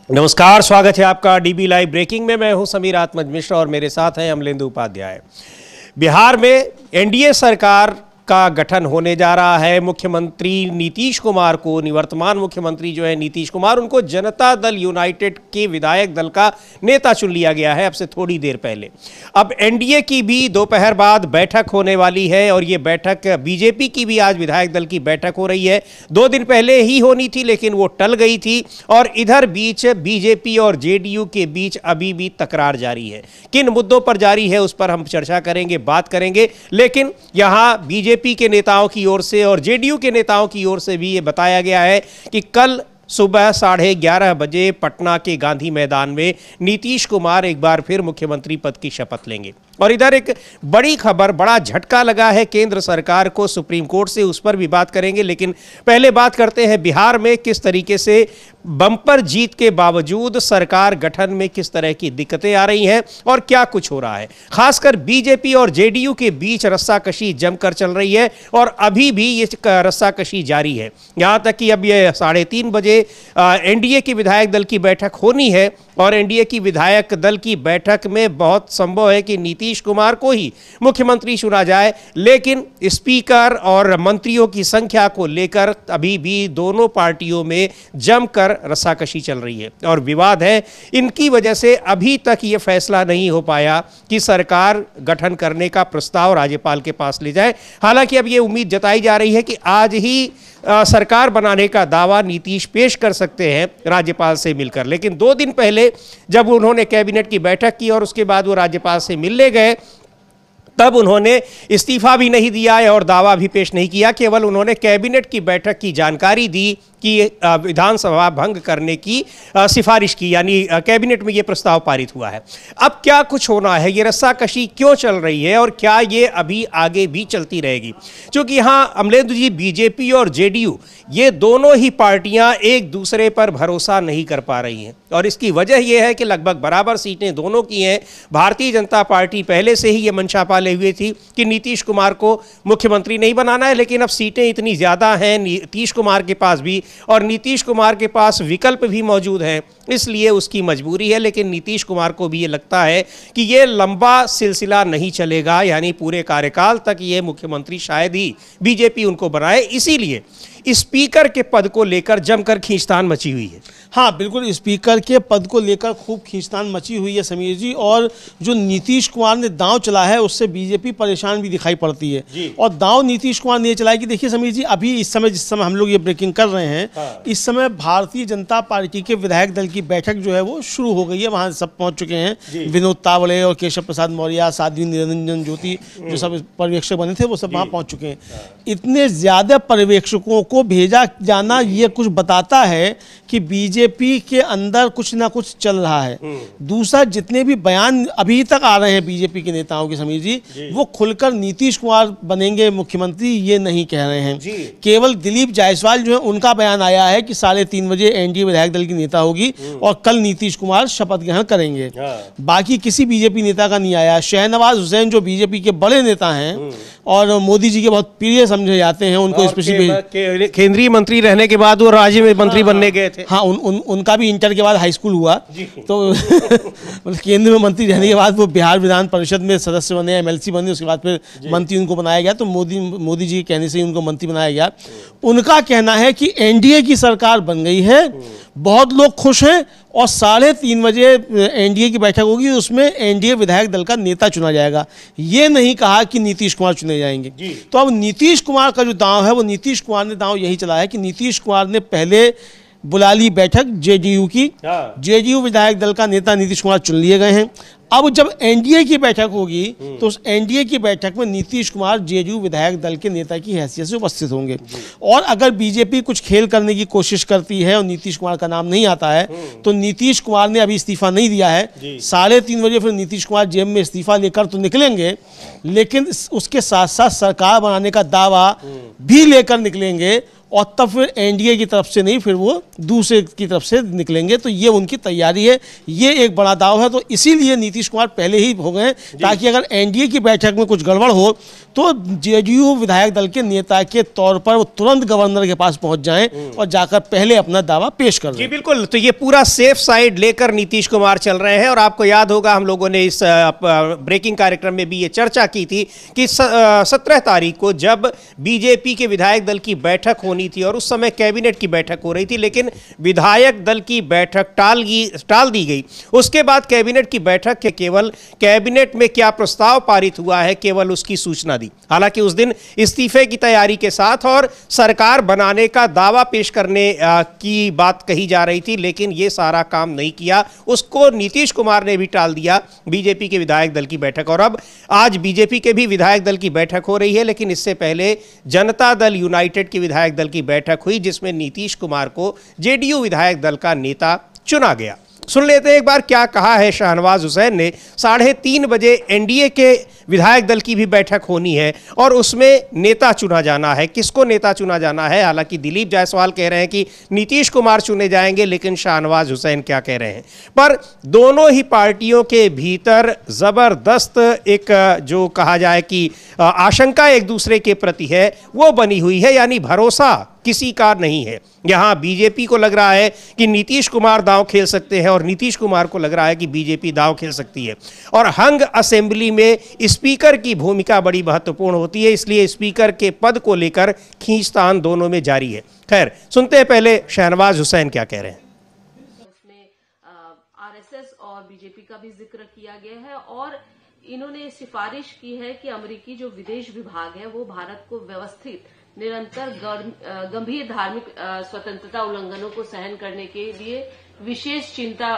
नमस्कार, स्वागत है आपका डीबी लाइव ब्रेकिंग में। मैं हूं समीर आत्मज मिश्रा और मेरे साथ हैं अमलेंदु उपाध्याय। बिहार में एनडीए सरकार का गठन होने जा रहा है। मुख्यमंत्री नीतीश कुमार को, निवर्तमान मुख्यमंत्री जो है नीतीश कुमार, उनको जनता दल यूनाइटेड के विधायक दल का नेता चुन लिया गया है अब से थोड़ी देर पहले। अब एनडीए की भी दोपहर बाद बैठक होने वाली है और ये बैठक, बीजेपी की भी आज विधायक दल की बैठक हो रही है। 2 दिन पहले ही होनी थी लेकिन वो टल गई थी और इधर बीच बीजेपी और जेडीयू के बीच अभी भी तकरार जारी है। किन मुद्दों पर जारी है उस पर हम चर्चा करेंगे, बात करेंगे। लेकिन यहाँ बीजेपी के नेताओं की ओर से और जेडीयू के नेताओं की ओर से भी ये बताया गया है कि कल सुबह 11:30 बजे पटना के गांधी मैदान में नीतीश कुमार एक बार फिर मुख्यमंत्री पद की शपथ लेंगे। और इधर एक बड़ी खबर, बड़ा झटका लगा है केंद्र सरकार को सुप्रीम कोर्ट से, उस पर भी बात करेंगे। लेकिन पहले बात करते हैं बिहार में किस तरीके से बम्पर जीत के बावजूद सरकार गठन में किस तरह की दिक्कतें आ रही हैं और क्या कुछ हो रहा है। खासकर बीजेपी और जेडीयू के बीच रस्साकशी जमकर चल रही है और अभी भी ये रस्साकशी जारी है। यहाँ तक कि अब ये 3:30 बजे एनडीए की विधायक दल की बैठक होनी है और एनडीए की विधायक दल की बैठक में बहुत संभव है कि नीतीश कुमार को ही मुख्यमंत्री चुना जाए। लेकिन स्पीकर और मंत्रियों की संख्या को लेकर अभी भी दोनों पार्टियों में जमकर रस्साकशी चल रही है और विवाद है। इनकी वजह से अभी तक ये फैसला नहीं हो पाया कि सरकार गठन करने का प्रस्ताव राज्यपाल के पास ले जाए। हालांकि अब ये उम्मीद जताई जा रही है कि आज ही सरकार बनाने का दावा नीतीश पेश कर सकते हैं राज्यपाल से मिलकर। लेकिन 2 दिन पहले जब उन्होंने कैबिनेट की बैठक की और उसके बाद वो राज्यपाल से मिलने गए, तब उन्होंने इस्तीफा भी नहीं दिया और दावा भी पेश नहीं किया। केवल उन्होंने कैबिनेट की बैठक की जानकारी दी कि विधानसभा भंग करने की सिफारिश की, यानी कैबिनेट में ये प्रस्ताव पारित हुआ है। अब क्या कुछ होना है, ये रस्साकशी क्यों चल रही है और क्या ये अभी आगे भी चलती रहेगी? क्योंकि यहाँ अमलेंदु जी, बीजेपी और जेडीयू ये दोनों ही पार्टियां एक दूसरे पर भरोसा नहीं कर पा रही हैं और इसकी वजह यह है कि लगभग बराबर सीटें दोनों की हैं। भारतीय जनता पार्टी पहले से ही ये मंशा पाले हुए थी कि नीतीश कुमार को मुख्यमंत्री नहीं बनाना है, लेकिन अब सीटें इतनी ज़्यादा हैं नीतीश कुमार के पास भी और नीतीश कुमार के पास विकल्प भी मौजूद हैं, इसलिए उसकी मजबूरी है। लेकिन नीतीश कुमार को भी ये लगता है कि ये लंबा सिलसिला नहीं चलेगा, यानी पूरे कार्यकाल तक ये मुख्यमंत्री शायद ही बीजेपी उनको बनाए। इसीलिए स्पीकर के पद को लेकर जमकर खींचतान मची हुई है। हाँ बिल्कुल, स्पीकर के पद को लेकर खूब खींचतान मची हुई है समीर जी। और जो नीतीश कुमार ने दांव चला है उससे बीजेपी परेशान भी दिखाई पड़ती है जी। और दांव नीतीश कुमार ने चलाया कि देखिए समीर जी, अभी इस समय जिस समय हम लोग ये ब्रेकिंग कर रहे हैं, हाँ। इस समय भारतीय जनता पार्टी के विधायक दल की बैठक जो है वो शुरू हो गई है। वहाँ सब पहुँच चुके हैं, विनोद तावड़े और केशव प्रसाद मौर्य, साध्वी निरंजन ज्योति जो सब पर्यवेक्षक बने थे वो सब वहाँ पहुँच चुके हैं। इतने ज़्यादा पर्यवेक्षकों को भेजा जाना ये कुछ बताता है कि बीजेपी के अंदर कुछ ना कुछ चल रहा है। दूसरा, जितने भी बयान अभी तक आ रहे हैं बीजेपी के नेताओं के समीर जी, वो खुलकर नीतीश कुमार बनेंगे मुख्यमंत्री ये नहीं कह रहे हैं। केवल दिलीप जायसवाल जो है उनका बयान आया है कि 3:30 बजे एनडीए विधायक दल की नेता होगी और कल नीतीश कुमार शपथ ग्रहण करेंगे। बाकी किसी बीजेपी नेता का नहीं आया। शहनवाज हुसैन जो बीजेपी के बड़े नेता हैं और मोदी जी के बहुत प्रिय समझे जाते हैं, उनको स्पेशली केंद्रीय मंत्री रहने के बाद वो राज्य में मंत्री बनने गए थे। हाँ, उनका भी इंटर के बाद हाई स्कूल हुआ तो केंद्र में मंत्री रहने के बाद वो बिहार विधान परिषद में सदस्य बने, एमएलसी बने, उसके बाद फिर मंत्री उनको बनाया गया। तो मोदी जी के कहने से ही उनको मंत्री बनाया गया। उनका कहना है कि एनडीए की सरकार बन गई है, बहुत लोग खुश हैं और 3:30 बजे एनडीए की बैठक होगी, उसमें एनडीए विधायक दल का नेता चुना जाएगा। ये नहीं कहा कि नीतीश कुमार चुने जाएंगे। तो अब नीतीश कुमार का जो दांव है वो नीतीश कुमार ने दांव यही चला है कि नीतीश कुमार ने पहले बुला ली बैठक जेडीयू की, जेडीयू विधायक दल का नेता नीतीश कुमार चुन लिए गए हैं। अब जब एनडीए की बैठक होगी तो उस एनडीए की बैठक में नीतीश कुमार जेडीयू विधायक दल के नेता की हैसियत से उपस्थित होंगे। और अगर बीजेपी कुछ खेल करने की कोशिश करती है और नीतीश कुमार का नाम नहीं आता है तो नीतीश कुमार ने अभी इस्तीफा नहीं दिया है, 3:30 बजे फिर नीतीश कुमार जेब में इस्तीफा लेकर तो निकलेंगे, लेकिन उसके साथ साथ सरकार बनाने का दावा भी लेकर निकलेंगे, और तब फिर एनडीए की तरफ से नहीं, फिर वो दूसरे की तरफ से निकलेंगे। तो ये उनकी तैयारी है, ये एक बड़ा दाव है। तो इसीलिए नीतीश कुमार पहले ही हो गए, ताकि अगर एनडीए की बैठक में कुछ गड़बड़ हो तो जेडीयू विधायक दल के नेता के तौर पर वो तुरंत गवर्नर के पास पहुंच जाएं और जाकर पहले अपना दावा पेश कर दें। जी बिल्कुल, तो ये पूरा सेफ साइड लेकर नीतीश कुमार चल रहे हैं। और आपको याद होगा, हम लोगों ने इस ब्रेकिंग कार्यक्रम में भी ये चर्चा की थी कि 17 तारीख को जब बीजेपी के विधायक दल की बैठक होनी थी, और उस समय कैबिनेट की बैठक हो रही थी, लेकिन विधायक दल की बैठक टाल दी गई। उसके बाद कैबिनेट की बैठक के केवल कैबिनेट में क्या प्रस्ताव पारित हुआ है, केवल उसकी सूचना दी। हालांकि उस दिन इस्तीफे की तैयारी के साथ और सरकार बनाने का दावा पेश करने की बात कही जा रही थी, लेकिन यह सारा काम नहीं किया। उसको नीतीश कुमार ने भी टाल दिया, बीजेपी के विधायक दल की बैठक। और अब आज बीजेपी के भी विधायक दल की बैठक हो रही है, लेकिन इससे पहले जनता दल यूनाइटेड की विधायक दल की बैठक हुई, जिसमें नीतीश कुमार को जेडीयू विधायक दल का नेता चुना गया। सुन लेते हैं एक बार क्या कहा है शाहनवाज हुसैन ने। 3:30 बजे एनडीए के विधायक दल की भी बैठक होनी है और उसमें नेता चुना जाना है। किसको नेता चुना जाना है? हालांकि दिलीप जायसवाल कह रहे हैं कि नीतीश कुमार चुने जाएंगे, लेकिन शाहनवाज हुसैन क्या कह रहे हैं? पर दोनों ही पार्टियों के भीतर जबरदस्त एक जो कहा जाए कि आशंका एक दूसरे के प्रति है, वो बनी हुई है, यानी भरोसा किसी का नहीं है। यहां बीजेपी को लग रहा है कि नीतीश कुमार दांव खेल सकते हैं और नीतीश कुमार को लग रहा है कि बीजेपी दांव खेल सकती है। और हंग असेंबली में स्पीकर की भूमिका बड़ी महत्वपूर्ण होती है, इसलिए स्पीकर के पद को लेकर खींचतान दोनों में जारी है। खैर, सुनते हैं पहले शाहनवाज हुसैन क्या कह रहे हैं। उसमें आरएसएस और बीजेपी का भी जिक्र किया गया है, और इन्होंने सिफारिश की है कि अमेरिकी जो विदेश विभाग है वो भारत को व्यवस्थित, निरंतर गंभीर धार्मिक स्वतंत्रता उल्लंघनों को सहन करने के लिए विशेष चिंता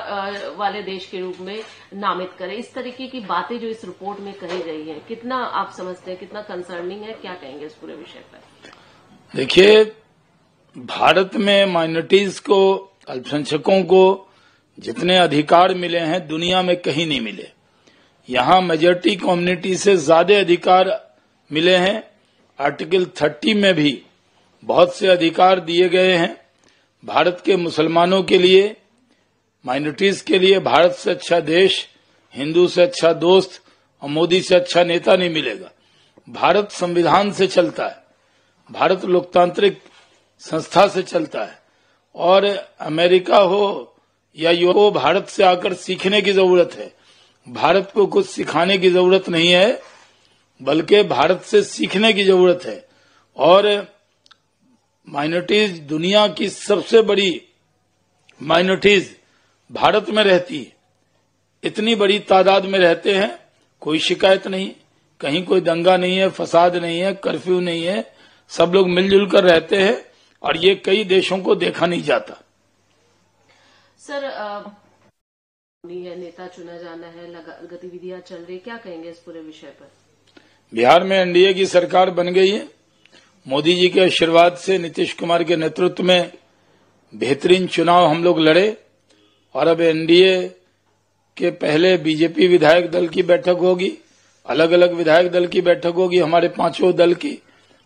वाले देश के रूप में नामित करे। इस तरीके की बातें जो इस रिपोर्ट में कही गई हैं, कितना आप समझते हैं, कितना कंसर्निंग है, क्या कहेंगे इस पूरे विषय पर? देखिए, भारत में माइनॉरिटीज को, अल्पसंख्यकों को जितने अधिकार मिले हैं दुनिया में कहीं नहीं मिले। यहाँ मेजॉरिटी कम्युनिटी से ज्यादा अधिकार मिले हैं। आर्टिकल 30 में भी बहुत से अधिकार दिए गए हैं। भारत के मुसलमानों के लिए, माइनॉरिटीज के लिए भारत से अच्छा देश, हिंदू से अच्छा दोस्त और मोदी से अच्छा नेता नहीं मिलेगा। भारत संविधान से चलता है, भारत लोकतांत्रिक संस्था से चलता है, और अमेरिका हो या यूरोप को भारत से आकर सीखने की जरूरत है। भारत को कुछ सिखाने की जरूरत नहीं है, बल्कि भारत से सीखने की जरूरत है। और माइनॉरिटीज, दुनिया की सबसे बड़ी माइनॉरिटीज भारत में रहती है, इतनी बड़ी तादाद में रहते हैं, कोई शिकायत नहीं, कहीं कोई दंगा नहीं है, फसाद नहीं है, कर्फ्यू नहीं है, सब लोग मिलजुल कर रहते हैं, और ये कई देशों को देखा नहीं जाता। सर, नेता चुना जाना है, गतिविधियां चल रही, क्या कहेंगे इस पूरे विषय पर? बिहार में एनडीए की सरकार बन गई है। मोदी जी के आशीर्वाद से नीतीश कुमार के नेतृत्व में बेहतरीन चुनाव हम लोग लड़े, और अब एनडीए के पहले बीजेपी विधायक दल की बैठक होगी, अलग अलग विधायक दल की बैठक होगी, हमारे पांचों दल की,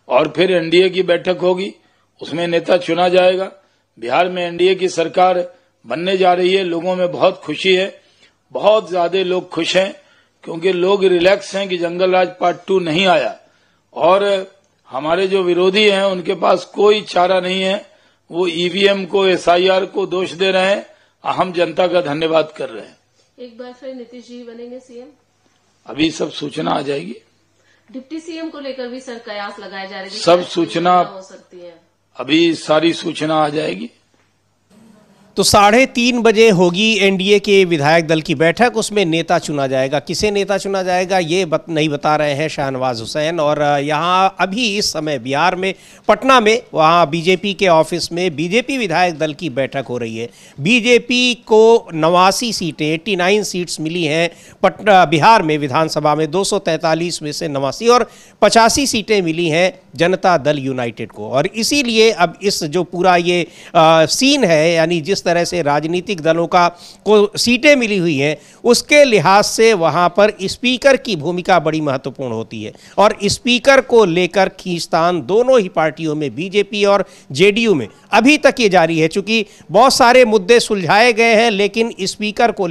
और फिर एनडीए की बैठक होगी, उसमें नेता चुना जाएगा। बिहार में एनडीए की सरकार बनने जा रही है। लोगों में बहुत खुशी है, बहुत ज्यादा लोग खुश हैं, क्योंकि लोग रिलैक्स हैं कि जंगल राज पार्ट 2 नहीं आया, और हमारे जो विरोधी हैं उनके पास कोई चारा नहीं है। वो ईवीएम को, एसआईआर को दोष दे रहे हैं, हम जनता का धन्यवाद कर रहे हैं। एक बार फिर नीतीश जी बनेंगे सीएम? अभी सब सूचना आ जाएगी। डिप्टी सीएम को लेकर भी सर कयास लगाए जा रहे हैं, सब सूचना हो सकती है, अभी सारी सूचना आ जाएगी। तो 3:30 बजे होगी एनडीए के विधायक दल की बैठक, उसमें नेता चुना जाएगा। किसे नेता चुना जाएगा ये नहीं बता रहे हैं शाहनवाज हुसैन। और यहाँ अभी इस समय बिहार में, पटना में, वहाँ बीजेपी के ऑफिस में बीजेपी विधायक दल की बैठक हो रही है। बीजेपी को 89 सीटें, 89 सीट्स मिली हैं पटना बिहार में विधानसभा में, 243 में से 89, और 85 सीटें मिली हैं जनता दल यूनाइटेड को। और इसीलिए अब इस जो पूरा ये सीन है, यानी जिस जिस तरह से राजनीतिक दलों को सीटें मिली हुई हैं, उसके लिहाज से वहां पर स्पीकर की भूमिका बड़ी महत्वपूर्ण होती है और स्पीकर को लेकर खींचतान दोनों ही पार्टियों में, बीजेपी और जेडीयू में अभी तक ये जारी है। चूंकि बहुत सारे मुद्दे सुलझाए गए हैं, लेकिन स्पीकर को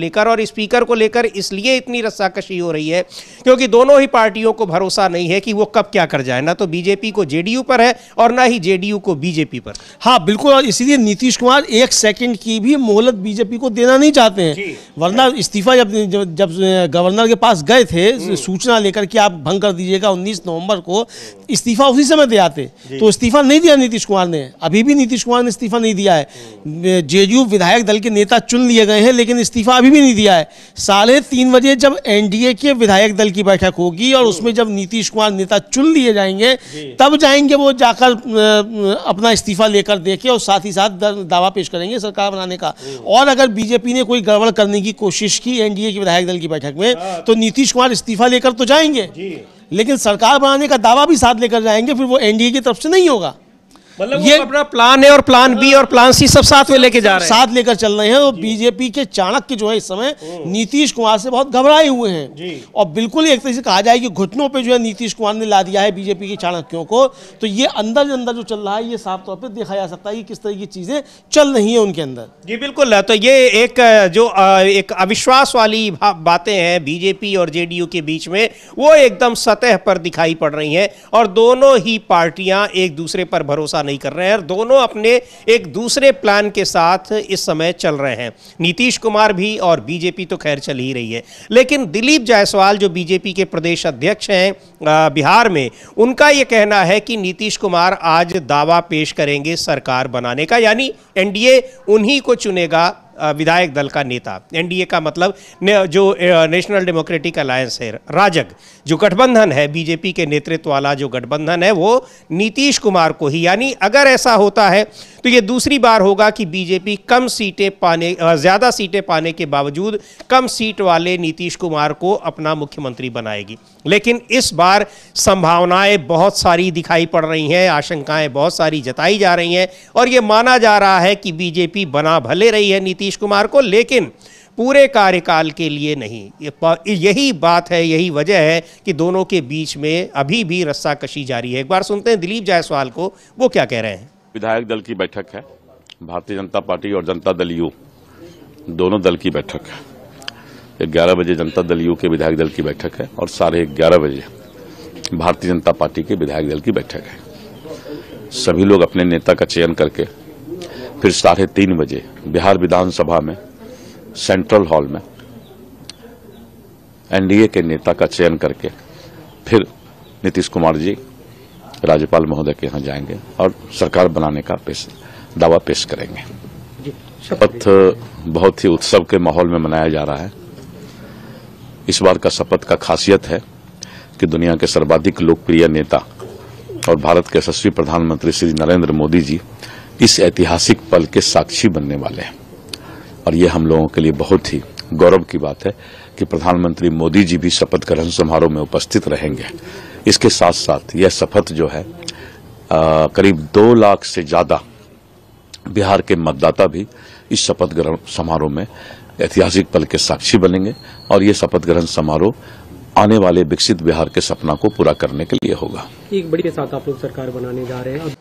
लेकर इसलिए इतनी रस्साकशी हो रही है क्योंकि दोनों ही पार्टियों को भरोसा नहीं है कि वो कब क्या कर जाए। ना तो बीजेपी को जेडीयू पर है और ना ही जेडीयू को बीजेपी पर। हाँ बिल्कुल, और इसीलिए नीतीश कुमार एक सेकंड की भी मोहलत बीजेपी को देना नहीं चाहते हैं। वरना इस्तीफा जब गवर्नर के पास गए थे सूचना लेकर कि आप भंग कर दीजिएगा 19 नवंबर को, इस्तीफा उसी समय दे आते। तो इस्तीफा नहीं दिया नीतीश कुमार ने, अभी भी नीतीश कुमार ने इस्तीफा नहीं दिया है। जेडीयू विधायक दल के नेता चुन लिए गए हैं लेकिन इस्तीफा अभी भी नहीं दिया है। 3:30 बजे जब एनडीए के विधायक दल की बैठक होगी और उसमें जब नीतीश कुमार नेता चुन लिए जाएंगे तब जाएंगे वो जाकर अपना इस्तीफा लेकर देके और साथ ही साथ दावा पेश करेंगे सरकार बनाने का। और अगर बीजेपी ने कोई गड़बड़ करने की कोशिश की एनडीए के विधायक दल की बैठक में तो नीतीश कुमार इस्तीफा लेकर तो जाएंगे लेकिन सरकार बनाने का दावा भी साथ लेकर जाएंगे, फिर वो एनडीए की तरफ से नहीं होगा। मतलब ये अपना प्लान है और प्लान बी और प्लान सी सब साथ में लेके जा रहे हैं, साथ लेकर चल रहे हैं। और बीजेपी के चाणक्य जो है इस समय नीतीश कुमार से बहुत घबराए हुए हैं और बिल्कुल एक तरह से कहा जाए कि घुटनों पे जो है नीतीश कुमार ने ला दिया है बीजेपी के चाणक्यों को। तो ये अंदर जो चल रहा है ये साफ तौर पर देखा जा सकता है कि किस तरह की चीजें चल रही है उनके अंदर। जी बिल्कुल, तो ये एक अविश्वास वाली बातें हैं बीजेपी और जेडीयू के बीच में, वो एकदम सतह पर दिखाई पड़ रही हैं और दोनों ही पार्टियां एक दूसरे पर भरोसा नहीं कर रहे हैं और दोनों अपने एक दूसरे प्लान के साथ इस समय चल रहे हैं। नीतीश कुमार भी और बीजेपी तो खैर चल ही रही है, लेकिन दिलीप जायसवाल जो बीजेपी के प्रदेश अध्यक्ष हैं बिहार में, उनका यह कहना है कि नीतीश कुमार आज दावा पेश करेंगे सरकार बनाने का, यानी एनडीए उन्हीं को चुनेगा विधायक दल का नेता। एनडीए का मतलब जो नेशनल डेमोक्रेटिक अलायंस है, राजग जो गठबंधन है, बीजेपी के नेतृत्व वाला जो गठबंधन है, वो नीतीश कुमार को ही, यानी अगर ऐसा होता है तो ये दूसरी बार होगा कि बीजेपी ज़्यादा सीटें पाने के बावजूद कम सीट वाले नीतीश कुमार को अपना मुख्यमंत्री बनाएगी। लेकिन इस बार संभावनाएं बहुत सारी दिखाई पड़ रही हैं, आशंकाएं बहुत सारी जताई जा रही हैं और ये माना जा रहा है कि बीजेपी बना भले रही है नीतीश कुमार को, लेकिन पूरे कार्यकाल के लिए नहीं। यही बात है, यही वजह है कि दोनों के बीच में अभी भी रस्साकशी जारी है। एक बार सुनते हैं दिलीप जायसवाल को, वो क्या कह रहे हैं। विधायक दल की बैठक है, भारतीय जनता पार्टी और जनता दल यू दोनों दल की बैठक है। 11 बजे जनता दल यू के विधायक दल की बैठक है और 11:30 बजे भारतीय जनता पार्टी के विधायक दल की बैठक है। सभी लोग अपने नेता का चयन करके फिर 3:30 बजे बिहार विधानसभा में सेंट्रल हॉल में एनडीए के नेता का चयन करके फिर नीतीश कुमार जी राज्यपाल महोदय के यहाँ जाएंगे और सरकार बनाने का दावा पेश करेंगे। शपथ बहुत ही उत्सव के माहौल में मनाया जा रहा है। इस बार का शपथ का खासियत है कि दुनिया के सर्वाधिक लोकप्रिय नेता और भारत के यशस्वी प्रधानमंत्री श्री नरेंद्र मोदी जी इस ऐतिहासिक पल के साक्षी बनने वाले हैं और ये हम लोगों के लिए बहुत ही गौरव की बात है कि प्रधानमंत्री मोदी जी भी शपथ ग्रहण समारोह में उपस्थित रहेंगे। इसके साथ साथ यह शपथ जो है करीब 2 लाख से ज्यादा बिहार के मतदाता भी इस शपथ ग्रहण समारोह में ऐतिहासिक पल के साक्षी बनेंगे और ये शपथ ग्रहण समारोह आने वाले विकसित बिहार के सपना को पूरा करने के लिए होगा। एक बड़ी के साथ आप लोग सरकार बनाने जा रहे हैं,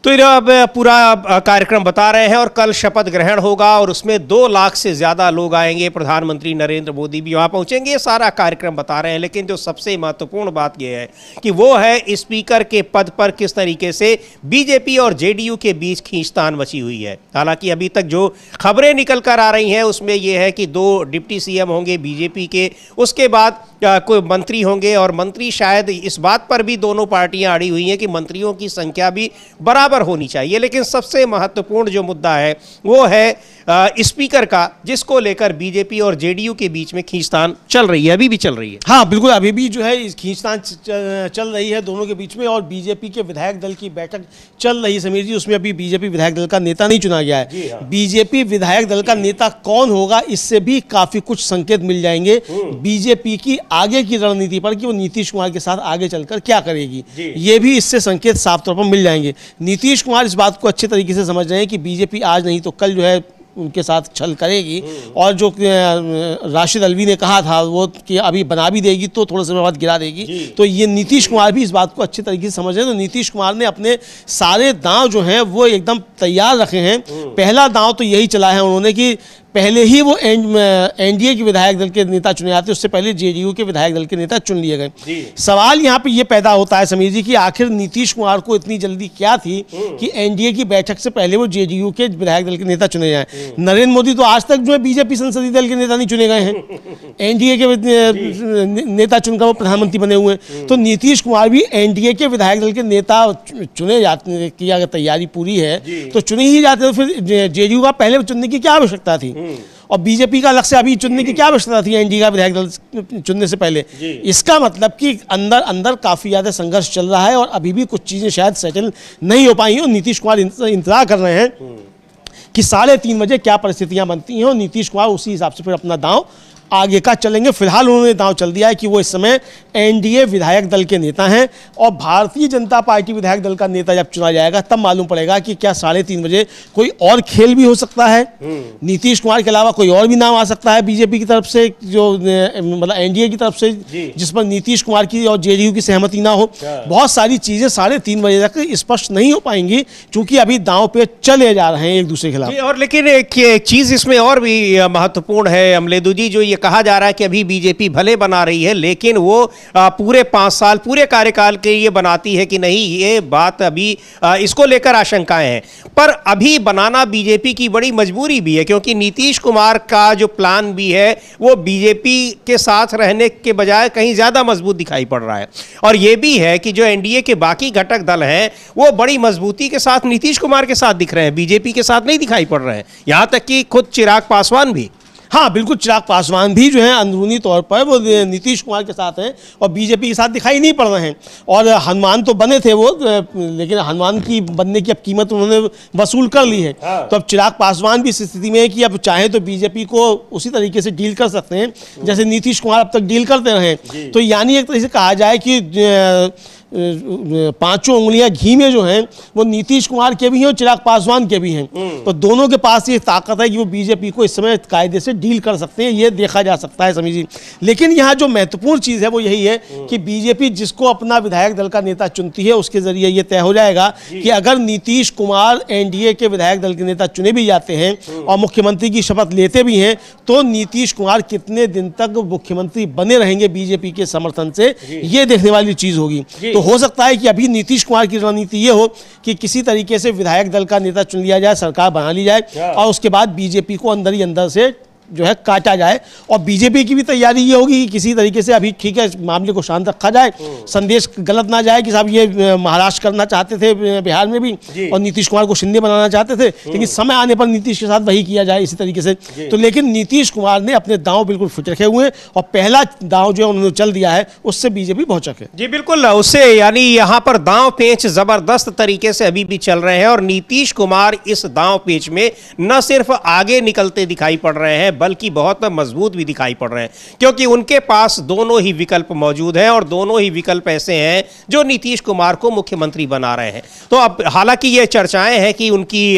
तो अब पूरा कार्यक्रम बता रहे हैं और कल शपथ ग्रहण होगा और उसमें 2 लाख से ज़्यादा लोग आएंगे, प्रधानमंत्री नरेंद्र मोदी भी वहाँ पहुँचेंगे, ये सारा कार्यक्रम बता रहे हैं। लेकिन जो सबसे महत्वपूर्ण बात यह है कि वो है स्पीकर के पद पर किस तरीके से बीजेपी और जेडीयू के बीच खींचतान मची हुई है। हालांकि अभी तक जो खबरें निकल कर आ रही हैं उसमें यह है कि 2 डिप्टी सीएम होंगे बीजेपी के, उसके बाद कोई मंत्री होंगे और मंत्री शायद इस बात पर भी दोनों पार्टियां अड़ी हुई हैं कि मंत्रियों की संख्या भी बराबर होनी चाहिए। लेकिन सबसे महत्वपूर्ण जो मुद्दा है वो है स्पीकर का, जिसको लेकर बीजेपी और जेडीयू के बीच में खींचतान चल रही है, अभी भी चल रही है। हाँ बिल्कुल, अभी भी जो है खींचतान चल रही है दोनों के बीच में और बीजेपी के विधायक दल की बैठक चल रही है समीर जी। उसमें अभी बीजेपी विधायक दल का नेता नहीं चुना गया है। हाँ। बीजेपी विधायक दल का नेता कौन होगा इससे भी काफी कुछ संकेत मिल जाएंगे बीजेपी की आगे की रणनीति पर कि वो नीतीश कुमार के साथ आगे चलकर क्या करेगी, ये भी इससे संकेत साफ तौर पर मिल जाएंगे। नीतीश कुमार इस बात को अच्छे तरीके से समझ रहे हैं कि बीजेपी आज नहीं तो कल जो है उनके साथ छल करेगी और जो राशिद अल्वी ने कहा था वो कि अभी बना भी देगी तो थोड़े समय बाद गिरा देगी, तो ये नीतीश कुमार भी इस बात को अच्छी तरीके से समझ रहे हैं। तो नीतीश कुमार ने अपने सारे दांव जो हैं वो एकदम तैयार रखे हैं। पहला दांव तो यही चला है उन्होंने कि पहले ही वो एनडीए के विधायक दल के नेता चुने जाते, उससे पहले जेडीयू के विधायक दल के नेता चुन लिए गए। सवाल यहाँ पे ये पैदा होता है समीर जी कि आखिर नीतीश कुमार को इतनी जल्दी क्या थी कि एनडीए की बैठक से पहले वो जेडीयू के विधायक दल के नेता चुने जाएं। नरेंद्र मोदी तो आज तक जो है बीजेपी संसदीय दल के नेता नहीं चुने गए हैं, एनडीए के नेता चुनकर वो प्रधानमंत्री बने हुए हैं। तो नीतीश कुमार भी एनडीए के विधायक दल के नेता चुने जाते की अगर तैयारी पूरी है तो चुने ही जाते, तो फिर जेडीयू का पहले चुनने की क्या आवश्यकता थी और बीजेपी का अलग से अभी चुनने की क्या आवश्यकता थी एनडीए का विधायक दल चुनने से पहले। इसका मतलब कि अंदर अंदर काफी ज्यादा संघर्ष चल रहा है और अभी भी कुछ चीजें शायद सेटल नहीं हो पाई और नीतीश कुमार इंतजार कर रहे हैं कि 3:30 बजे क्या परिस्थितियां बनती हैं और नीतीश कुमार उसी हिसाब से फिर अपना दांव आगे का चलेंगे। फिलहाल उन्होंने दांव चल दिया है कि वो इस समय एनडीए विधायक दल के नेता हैं और भारतीय जनता पार्टी विधायक दल का नेता जब चुना जाएगा तब मालूम पड़ेगा कि क्या 3:30 बजे कोई और खेल भी हो सकता है, नीतीश कुमार के अलावा कोई और भी नाम आ सकता है बीजेपी की तरफ से, जो मतलब एनडीए की तरफ से जिस पर नीतीश कुमार की और जेडीयू की सहमति ना हो। बहुत सारी चीजें 3:30 बजे तक स्पष्ट नहीं हो पाएंगी क्योंकि अभी दांव पे चले जा रहे हैं एक दूसरे के खिलाफ। और लेकिन एक चीज इसमें और भी महत्वपूर्ण है अमलेदू जी, जो कहा जा रहा है कि अभी बीजेपी भले बना रही है लेकिन वो पूरे 5 साल पूरे कार्यकाल के लिए बनाती है कि नहीं, ये बात अभी इसको लेकर आशंकाएं हैं। पर अभी बनाना बीजेपी की बड़ी मजबूरी भी है क्योंकि नीतीश कुमार का जो प्लान भी है वो बीजेपी के साथ रहने के बजाय कहीं ज्यादा मजबूत दिखाई पड़ रहा है। और ये भी है कि जो एनडीए के बाकी घटक दल हैं वो बड़ी मजबूती के साथ नीतीश कुमार के साथ दिख रहे हैं, बीजेपी के साथ नहीं दिखाई पड़ रहे हैं। यहां तक कि खुद चिराग पासवान भी, हाँ बिल्कुल, चिराग पासवान भी जो है अंदरूनी तौर पर वो नीतीश कुमार के साथ हैं और बीजेपी के साथ दिखाई नहीं पड़ रहे हैं। और हनुमान तो बने थे वो, लेकिन हनुमान की बनने की अब कीमत उन्होंने वसूल कर ली है। तो अब चिराग पासवान भी इस स्थिति में है कि अब चाहे तो बीजेपी को उसी तरीके से डील कर सकते हैं जैसे नीतीश कुमार अब तक डील करते रहे। तो यानी एक तरह से कहा जाए कि 5 उंगलियां घी में जो हैं वो नीतीश कुमार के भी हैं और चिराग पासवान के भी हैं। तो दोनों के पास ये ताकत है कि वो बीजेपी को इस समय कायदे से डील कर सकते हैं, ये देखा जा सकता है समझिए। लेकिन यहाँ जो महत्वपूर्ण चीज़ है वो यही है कि बीजेपी जिसको अपना विधायक दल का नेता चुनती है उसके जरिए ये तय हो जाएगा कि अगर नीतीश कुमार एनडीए के विधायक दल के नेता चुने भी जाते हैं और मुख्यमंत्री की शपथ लेते भी हैं तो नीतीश कुमार कितने दिन तक मुख्यमंत्री बने रहेंगे बीजेपी के समर्थन से, ये देखने वाली चीज़ होगी। तो हो सकता है कि अभी नीतीश कुमार की रणनीति ये हो कि किसी तरीके से विधायक दल का नेता चुन लिया जाए, सरकार बना ली जाए और उसके बाद बीजेपी को अंदर ही अंदर से जो है काटा जाए। और बीजेपी की भी तैयारी ये होगी कि किसी तरीके से अभी ठीक है मामले को शांत रखा जाए, संदेश गलत ना जाए कि साहब ये महाराष्ट्र करना चाहते थे बिहार में भी और नीतीश कुमार को शिंदे बनाना चाहते थे, लेकिन समय आने पर नीतीश के साथ वही किया जाए इसी तरीके से। तो लेकिन नीतीश कुमार ने अपने दांव बिल्कुल फिट रखे हुए हैं और पहला दांव जो है उन्होंने चल दिया है, उससे बीजेपी भौचक है। जी बिल्कुल, उससे यानी यहाँ पर दांव पेच जबरदस्त तरीके से अभी भी चल रहे हैं और नीतीश कुमार इस दांव पेच में न सिर्फ आगे निकलते दिखाई पड़ रहे हैं बल्कि बहुत मजबूत भी दिखाई पड़ रहे हैं क्योंकि उनके पास दोनों ही विकल्प मौजूद हैं और दोनों ही विकल्प ऐसे हैं जो नीतीश कुमार को मुख्यमंत्री बना रहे हैं। तो अब हालांकि ये चर्चाएं हैं कि उनकी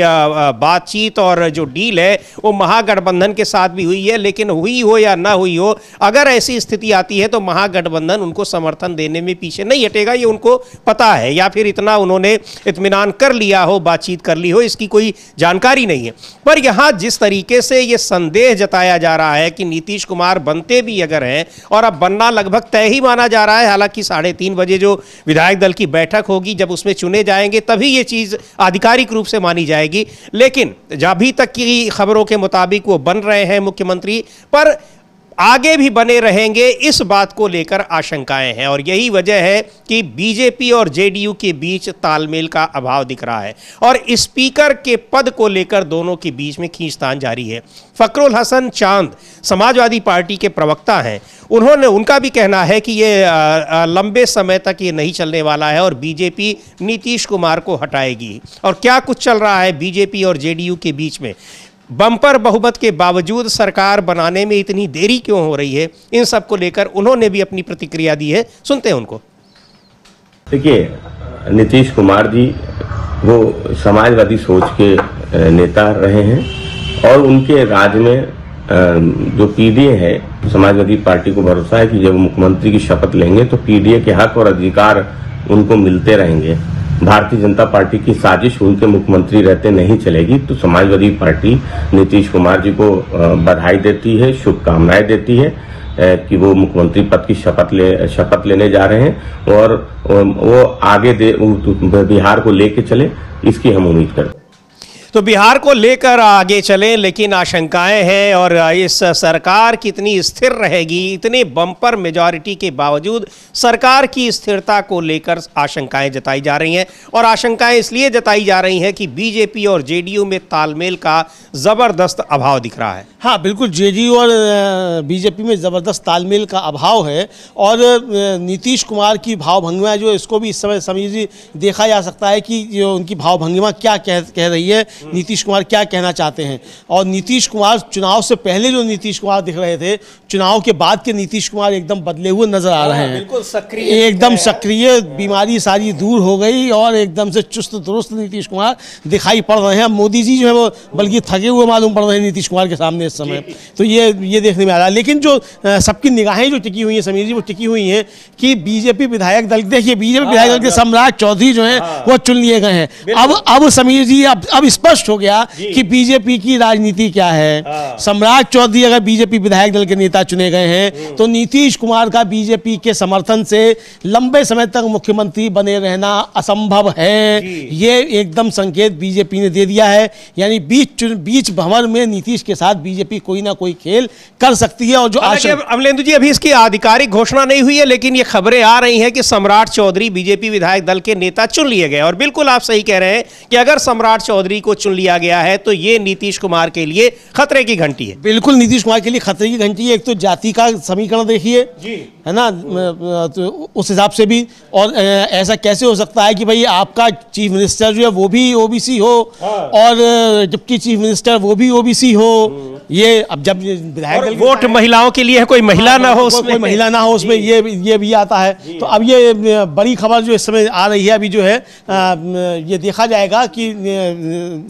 बातचीत और जो डील है वो महागठबंधन के साथ भी हुई है, लेकिन हुई हो या ना हुई हो, अगर ऐसी स्थिति आती है तो महागठबंधन उनको समर्थन देने में पीछे नहीं हटेगा, ये उनको पता है, या फिर इतना उन्होंने इत्मीनान कर लिया हो, बातचीत कर ली हो, इसकी कोई जानकारी नहीं है। पर यहां जिस तरीके से ये संदेह जताया जा रहा है कि नीतीश कुमार बनते भी अगर हैं और अब बनना लगभग तय ही माना जा रहा है, हालांकि 3:30 बजे जो विधायक दल की बैठक होगी जब उसमें चुने जाएंगे तभी ये चीज आधिकारिक रूप से मानी जाएगी, लेकिन अभी तक की खबरों के मुताबिक वो बन रहे हैं मुख्यमंत्री, पर आगे भी बने रहेंगे इस बात को लेकर आशंकाएं हैं और यही वजह है कि बीजेपी और जेडीयू के बीच तालमेल का अभाव दिख रहा है और स्पीकर के पद को लेकर दोनों के बीच में खींचतान जारी है। फखरुल हसन चांद समाजवादी पार्टी के प्रवक्ता हैं, उनका भी कहना है कि ये लंबे समय तक ये नहीं चलने वाला है और बीजेपी नीतीश कुमार को हटाएगी। और क्या कुछ चल रहा है बीजेपी और जेडीयू के बीच में, बम्पर बहुमत के बावजूद सरकार बनाने में इतनी देरी क्यों हो रही है, इन सब को लेकर उन्होंने भी अपनी प्रतिक्रिया दी है, सुनते हैं उनको। देखिए, नीतीश कुमार जी वो समाजवादी सोच के नेता रहे हैं और उनके राज में जो पीडीए है, समाजवादी पार्टी को भरोसा है कि जब मुख्यमंत्री की शपथ लेंगे तो पीडीए के हक और अधिकार उनको मिलते रहेंगे। भारतीय जनता पार्टी की साजिश उनके मुख्यमंत्री रहते नहीं चलेगी। तो समाजवादी पार्टी नीतीश कुमार जी को बधाई देती है, शुभकामनाएं देती है कि वो मुख्यमंत्री पद की शपथ लेने जा रहे हैं और वो आगे बिहार को लेके चले, इसकी हम उम्मीद करते हैं। तो बिहार को लेकर आगे चलें, लेकिन आशंकाएं हैं और इस सरकार कितनी स्थिर रहेगी, इतने बम्पर मेजॉरिटी के बावजूद सरकार की स्थिरता को लेकर आशंकाएं जताई जा रही हैं। और आशंकाएं इसलिए जताई जा रही हैं कि बीजेपी और जेडीयू में तालमेल का ज़बरदस्त अभाव दिख रहा है। हाँ बिल्कुल, जेडीयू और बीजेपी में ज़बरदस्त तालमेल का अभाव है और नीतीश कुमार की भावभंगिमा जो इसको भी इस समय समीर देखा जा सकता है कि जो उनकी भावभंगिमा क्या कह रही है, नीतीश कुमार क्या कहना चाहते हैं। और नीतीश कुमार चुनाव से पहले जो नीतीश कुमार दिख रहे थे, चुनाव के बाद के नीतीश कुमार एकदम बदले हुए नजर आ रहे हैं। बिल्कुल सक्रिय, एकदम सक्रिय, बीमारी सारी दूर हो गई और एकदम से चुस्त दुरुस्त नीतीश कुमार दिखाई पड़ रहे हैं। मोदी जी जो है वो बल्कि थके हुए मालूम पड़ रहे हैं नीतीश कुमार के सामने इस समय। तो ये देखने में आ रहा है। लेकिन जो सबकी निगाहें जो टिकी हुई हैं समीर जी, वो टिकी हुई हैं कि बीजेपी विधायक दल, देखिए बीजेपी विधायक दल के सम्राट चौधरी जो हैं वो चुन लिए गए हैं। अब समीर जी अब स्पष्ट हो गया कि बीजेपी की राजनीति क्या है। सम्राट चौधरी अगर बीजेपी विधायक दल के नेता चुने गए हैं तो नीतीश कुमार का बीजेपी के समर्थन से लंबे समय तक मुख्यमंत्री बने रहना असंभव है। ये एकदम संकेत बीजेपी ने दे दिया है। यानी बीच भंवर में नीतीश के साथ बीजेपी कोई ना कोई खेल कर सकती है। और जो अमलेंदु जी, अभी इसकी आधिकारिक घोषणा नहीं हुई है, लेकिन ये खबरें आ रही हैं कि सम्राट चौधरी बीजेपी विधायक दल के नेता चुन लिए गए। और बिल्कुल आप सही कह रहे हैं कि अगर सम्राट चौधरी को चुन लिया गया है तो ये नीतीश कुमार के लिए खतरे की घंटी है। बिल्कुल नीतीश कुमार के लिए खतरे की घंटी है। एक तो जाति का समीकरण देखिए, है ना, तो उस हिसाब से भी। और ऐसा कैसे हो सकता है कि भाई आपका चीफ मिनिस्टर जो है वो भी ओबीसी हो और डिप्टी चीफ मिनिस्टर वो भी ओबीसी हो। ये अब जब विधायक दल वोट महिलाओं के लिए है, कोई महिला ना हो उसमें, कोई महिला ना हो उसमें, ये भी आता है। तो अब ये बड़ी खबर जो इस समय आ रही है अभी जो है, ये देखा जाएगा कि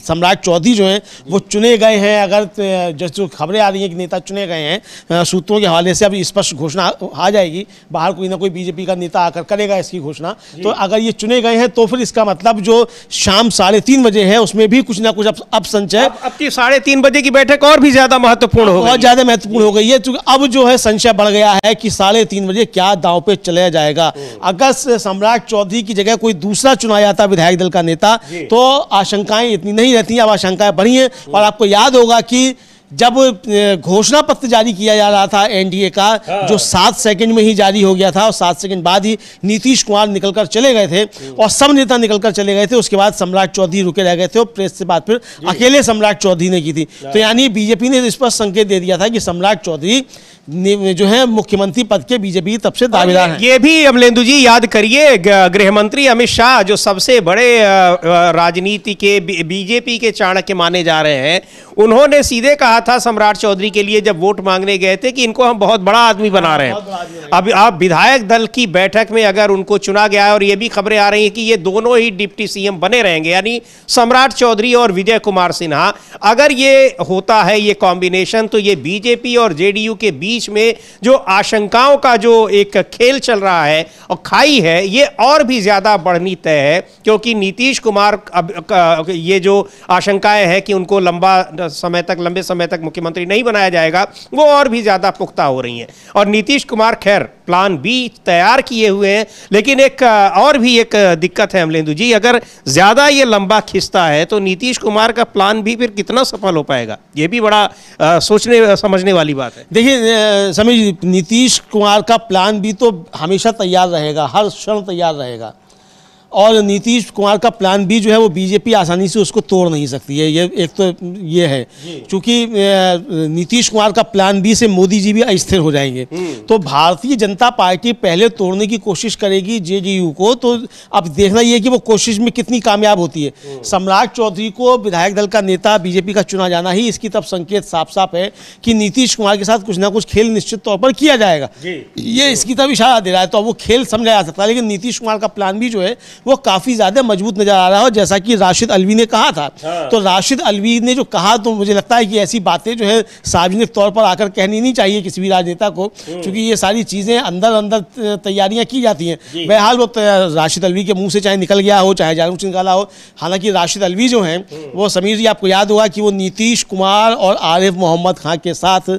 सम्राट चौधरी जो हैं वो चुने गए हैं। अगर जो खबरें आ रही हैं कि नेता चुने गए हैं, सूत्रों के हवाले से अभी स्पष्ट घोषणा आ जाएगी, बाहर कोई ना कोई बीजेपी का नेता आकर करेगा इसकी घोषणा। तो अगर ये चुने गए हैं तो फिर इसका मतलब जो शाम 3:30 बजे है उसमें भी कुछ ना कुछ अब संचय, अब की 3:30 बजे की बैठक और भी ज्यादा महत्वपूर्ण हो गई, बहुत ज्यादा महत्वपूर्ण हो गई है। तो अब जो है संशय बढ़ गया है कि 3:30 बजे क्या दांव पे चलाया जाएगा। अगर सम्राट चौधरी की जगह कोई दूसरा चुना जाता विधायक दल का नेता तो आशंकाएं इतनी नहीं रहती। अब आशंकाएं बढ़ी हैं। और आपको याद होगा कि जब घोषणा पत्र जारी किया जा रहा था एनडीए का, जो 7 सेकंड में ही जारी हो गया था और 7 सेकंड बाद ही नीतीश कुमार निकलकर चले गए थे और सब नेता निकलकर चले गए थे। उसके बाद सम्राट चौधरी रुके रह गए थे और प्रेस से बात फिर अकेले सम्राट चौधरी ने की थी। तो यानी बीजेपी ने स्पष्ट संकेत दे दिया था कि सम्राट चौधरी जो है मुख्यमंत्री पद के बीजेपी तब से दावेदार हैं। ये भी अमलेंदु जी याद करिए, गृह मंत्री अमित शाह जो सबसे बड़े राजनीति के बीजेपी के चाणक्य माने जा रहे हैं, उन्होंने सीधे कहा था सम्राट चौधरी के लिए जब वोट मांगने गए थे कि इनको हम बहुत बड़ा आदमी बना रहे हैं। अब आप विधायक दल की बैठक में अगर उनको चुना गया है, और ये भी खबरें आ रही हैं कि ये दोनों ही डिप्टी सीएम बने रहेंगे, यानी सम्राट चौधरी और विजय कुमार सिन्हा, अगर ये होता है ये कॉम्बिनेशन, तो ये बीजेपी और जेडीयू के बीच में जो आशंकाओं का जो एक खेल चल रहा है और खाई है, ये और भी ज्यादा बढ़नी तय है। क्योंकि नीतीश कुमार ये जो आशंकाएं हैं कि उनको लंबे समय तक मुख्यमंत्री नहीं बनाया जाएगा, वो और भी ज्यादा पुख्ता हो रही हैं। और नीतीश कुमार खैर प्लान बी तैयार किए हुए हैं, लेकिन और भी एक दिक्कत है अमलेंदु जी, अगर ज्यादा ये लंबा खिंचता है तो नीतीश कुमार का प्लान भी फिर कितना सफल हो पाएगा, ये भी बड़ा सोचने समझने वाली बात है। देखिए समीर, नीतीश कुमार का प्लान भी तो हमेशा तैयार रहेगा, हर क्षण तैयार रहेगा। और नीतीश कुमार का प्लान बी जो है वो बीजेपी आसानी से उसको तोड़ नहीं सकती है। ये एक तो ये है, क्योंकि नीतीश कुमार का प्लान बी से मोदी जी भी अस्थिर हो जाएंगे। तो भारतीय जनता पार्टी पहले तोड़ने की कोशिश करेगी जेडीयू को, तो अब देखना ये कि वो कोशिश में कितनी कामयाब होती है। सम्राट चौधरी को विधायक दल का नेता बीजेपी का चुना जाना ही इसकी तब संकेत साफ साफ है कि नीतीश कुमार के साथ कुछ ना कुछ खेल निश्चित तौर पर किया जाएगा। ये इसकी तरफ इशारा दे रहा है। तो वो खेल समझा जा सकता है, लेकिन नीतीश कुमार का प्लान भी जो है वो काफ़ी ज़्यादा मजबूत नज़र आ रहा है। और जैसा कि राशिद अल्वी ने कहा था, तो राशिद अल्वी ने जो कहा, तो मुझे लगता है कि ऐसी बातें जो है सार्वजनिक तौर पर आकर कहनी नहीं चाहिए किसी भी राजनेता को, क्योंकि ये सारी चीज़ें अंदर अंदर तैयारियां की जाती हैं। बहरहाल वो राशिद अल्वी के मुंह से चाहे निकल गया हो, चाहे जानबूझ निकाला हो। हालांकि राशिद अल्वी जो हैं वो, समीर जी आपको याद होगा कि वो नीतीश कुमार और आरिफ मोहम्मद खान के साथ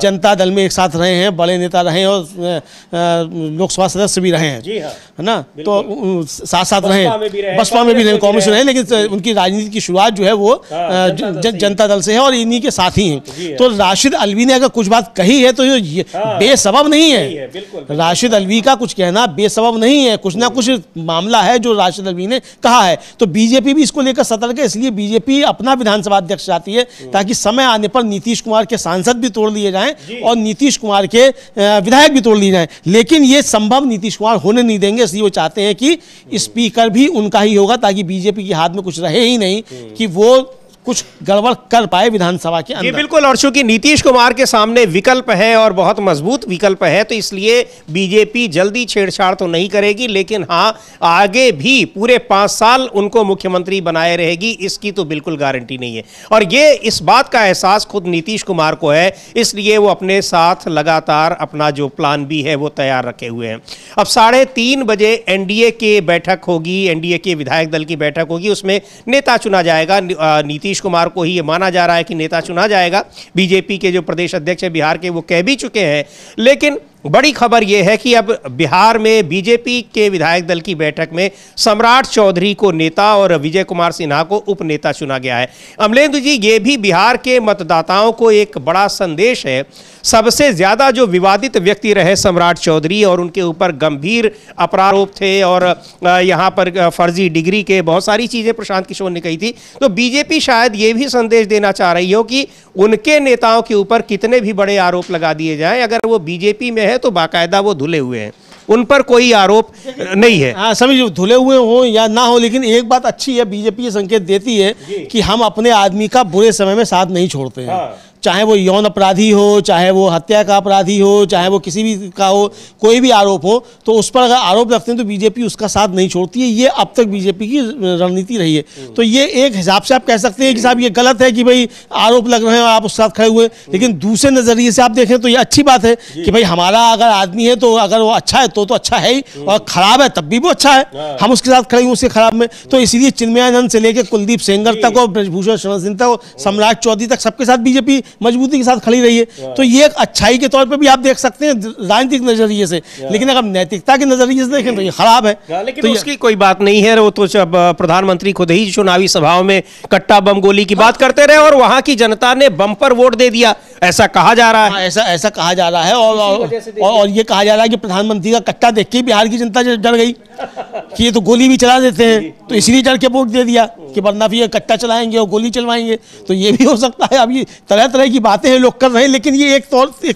जनता दल में एक साथ रहे हैं, बड़े नेता रहे हैं और लोकसभा सदस्य भी रहे हैं, है ना। तो साथ साथ रहे, बसपा में भी रहे, कांग्रेस में रहे, लेकिन उनकी राजनीति की शुरुआत जो है वो जनता दल से है और इन्हीं के साथ ही हैं। तो राशिद अल्वी ने अगर कुछ बात कही है तो ये बेसबब नहीं है। राशिद अल्वी का कुछ कहना बेसबब नहीं है, कुछ ना कुछ मामला है जो राशिद अल्वी ने कहा है। तो बीजेपी भी इसको लेकर सतर्क है, इसलिए बीजेपी अपना विधानसभा अध्यक्ष चाहती है ताकि समय आने पर नीतीश कुमार के सांसद भी तोड़ लिए जाएं और नीतीश कुमार के विधायक भी तोड़ लिए जाएं। लेकिन ये संभव नीतीश कुमार होने नहीं देंगे, इसलिए वो चाहते हैं कि स्पीकर भी उनका ही होगा ताकि बीजेपी के हाथ में कुछ रहे ही नहीं कि वो कुछ गड़बड़ कर पाए विधानसभा के अंदर। बिल्कुल, और चूंकि नीतीश कुमार के सामने विकल्प है और बहुत मजबूत विकल्प है, तो इसलिए बीजेपी जल्दी छेड़छाड़ तो नहीं करेगी, लेकिन हाँ आगे भी पूरे 5 साल उनको मुख्यमंत्री बनाए रहेगी, इसकी तो बिल्कुल गारंटी नहीं है। और ये इस बात का एहसास खुद नीतीश कुमार को है, इसलिए वो अपने साथ लगातार अपना जो प्लान भी है वो तैयार रखे हुए हैं। अब 3:30 बजे एनडीए की बैठक होगी, एनडीए के विधायक दल की बैठक होगी, उसमें नेता चुना जाएगा। नीतीश कुमार को ही ये माना जा रहा है कि नेता चुना जाएगा। बीजेपी के जो प्रदेश अध्यक्ष है बिहार के, वो कह भी चुके हैं। लेकिन बड़ी खबर यह है कि अब बिहार में बीजेपी के विधायक दल की बैठक में सम्राट चौधरी को नेता और विजय कुमार सिन्हा को उपनेता चुना गया है। अमलेंदु जी, ये भी बिहार के मतदाताओं को एक बड़ा संदेश है। सबसे ज्यादा जो विवादित व्यक्ति रहे सम्राट चौधरी, और उनके ऊपर गंभीर अपराध थे और यहाँ पर फर्जी डिग्री के बहुत सारी चीजें प्रशांत किशोर ने कही थी। तो बीजेपी शायद ये भी संदेश देना चाह रही हो कि उनके नेताओं के ऊपर कितने भी बड़े आरोप लगा दिए जाएं, अगर वो बीजेपी में है तो बाकायदा वो धुले हुए हैं, उन पर कोई आरोप नहीं है। हाँ, सभी धुले हुए हो या ना हो, लेकिन एक बात अच्छी है, बीजेपी ये संकेत देती है कि हम अपने आदमी का बुरे समय में साथ नहीं छोड़ते हैं। चाहे वो यौन अपराधी हो, चाहे वो हत्या का अपराधी हो, चाहे वो किसी भी का हो, कोई भी आरोप हो, तो उस पर अगर आरोप रखते हैं तो बीजेपी उसका साथ नहीं छोड़ती है। ये अब तक बीजेपी की रणनीति रही है। तो ये एक हिसाब से आप कह सकते हैं कि साहब ये गलत है कि भाई आरोप लग रहे हैं और आप उसके साथ खड़े हुए, लेकिन दूसरे नजरिए से आप देखें तो ये अच्छी बात है कि भाई हमारा अगर आदमी है तो अगर वो अच्छा है तो अच्छा है ही, और खराब है तब भी वो अच्छा है, हम उसके साथ खड़े हुए उसके खराब में। तो इसीलिए चिन्मयानंद से लेकर कुलदीप सेंगर तक और ब्रजभूषण शरण सिंह तक, सम्राट चौधरी तक, सबके साथ बीजेपी मजबूती के साथ खड़ी रही है। तो ये एक अच्छाई के तौर पे भी आप देख सकते हैं राजनीतिक नजरिए से, लेकिन अगर नैतिकता के नजरिए से देखें तो ये खराब है। लेकिन तो उसकी कोई बात नहीं है। वो तो जब प्रधानमंत्री खुद ही चुनावी सभाओं में कट्टा बम गोली की बात करते रहे और वहां की जनता ने बम पर वोट दे दिया, ऐसा कहा जा रहा है। ऐसा कहा जा रहा है और ये कहा जा रहा है कि प्रधानमंत्री का कट्टा देख के बिहार की जनता डर गई कि ये तो गोली भी चला देते हैं, तो इसलिए डर के वोट दे दिया कि वरना फिर ये कट्टा चलाएंगे और गोली चलवाएंगे। तो ये भी हो सकता है। अब ये तरह तरह की बातें हैं लोग कर रहे हैं, लेकिन ये एक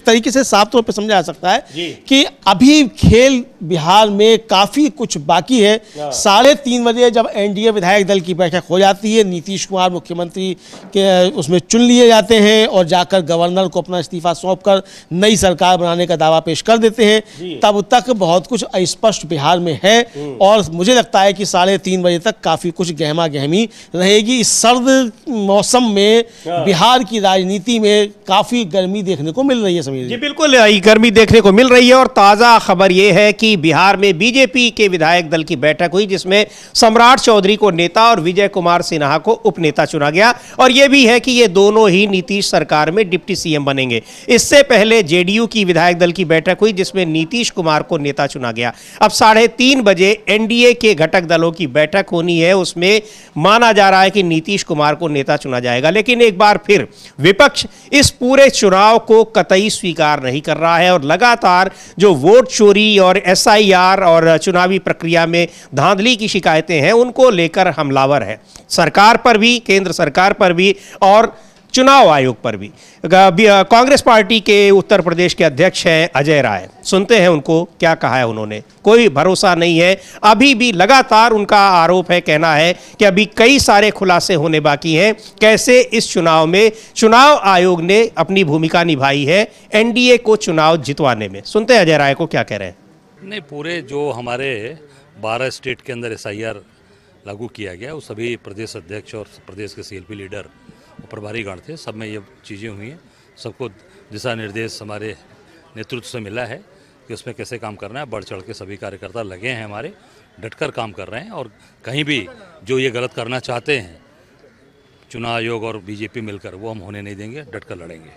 तरीके से साफ तौर पे समझा जा सकता है कि अभी खेल बिहार में काफी कुछ बाकी है। 3:30 बजे जब एनडीए विधायक दल की बैठक हो जाती है, नीतीश कुमार मुख्यमंत्री के उसमें चुन लिए जाते हैं और जाकर गवर्नर को अपना इस्तीफा सौंपकर नई सरकार बनाने का दावा पेश कर देते हैं। तब तक बहुत कुछ अस्पष्ट बिहार में है और मुझे लगता है कि 3:30 बजे तक काफी कुछ गहमा गहमी रहेगी। इस सर्द मौसम में बिहार की राजनीति में काफी गर्मी देखने को मिल रही है। समीर जी, बिल्कुल गर्मी देखने को मिल रही है। और ताजा खबर यह है कि बिहार में बीजेपी के विधायक दल की बैठक हुई, जिसमें सम्राट चौधरी को नेता और विजय कुमार सिन्हा को उपनेता चुना गया। और यह भी है कि ये दोनों ही नीतीश सरकार में डिप्टी सीएम बनेंगे। इससे पहले जेडीयू की विधायक दल की बैठक हुई, जिसमें नीतीश कुमार को नेता चुना गया। अब 3:30 बजे एनडीए के घटक दलों की बैठक होनी है, उसमें माना जा रहा है कि नीतीश कुमार को नेता चुना जाएगा। लेकिन एक बार फिर विपक्ष इस पूरे चुनाव को कतई स्वीकार नहीं कर रहा है और लगातार जो वोट चोरी और एसआईआर और चुनावी प्रक्रिया में धांधली की शिकायतें हैं, उनको लेकर हमलावर है, सरकार पर भी, केंद्र सरकार पर भी और चुनाव आयोग पर भी। कांग्रेस पार्टी के उत्तर प्रदेश के अध्यक्ष हैं अजय राय, सुनते हैं उनको क्या कहा है उन्होंने। कोई भरोसा नहीं है, अभी भी लगातार उनका आरोप है, कहना है कि अभी कई सारे खुलासे होने बाकी हैं, कैसे इस चुनाव में चुनाव आयोग ने अपनी भूमिका निभाई है एनडीए को चुनाव जितवाने में। सुनते हैं अजय राय को क्या कह रहे हैं। नहीं, पूरे जो हमारे 12 स्टेट के अंदर SIR लागू किया गया। वो सभी प्रदेश अध्यक्ष और प्रदेश के CLP लीडर और प्रभारी गण थे, सब में ये चीज़ें हुई हैं। सबको दिशा निर्देश हमारे नेतृत्व से मिला है कि उसमें कैसे काम करना है। बढ़ चढ़ के सभी कार्यकर्ता लगे हैं, हमारे डटकर काम कर रहे हैं और कहीं भी जो ये गलत करना चाहते हैं चुनाव आयोग और BJP मिलकर, वो हम होने नहीं देंगे, डटकर लड़ेंगे।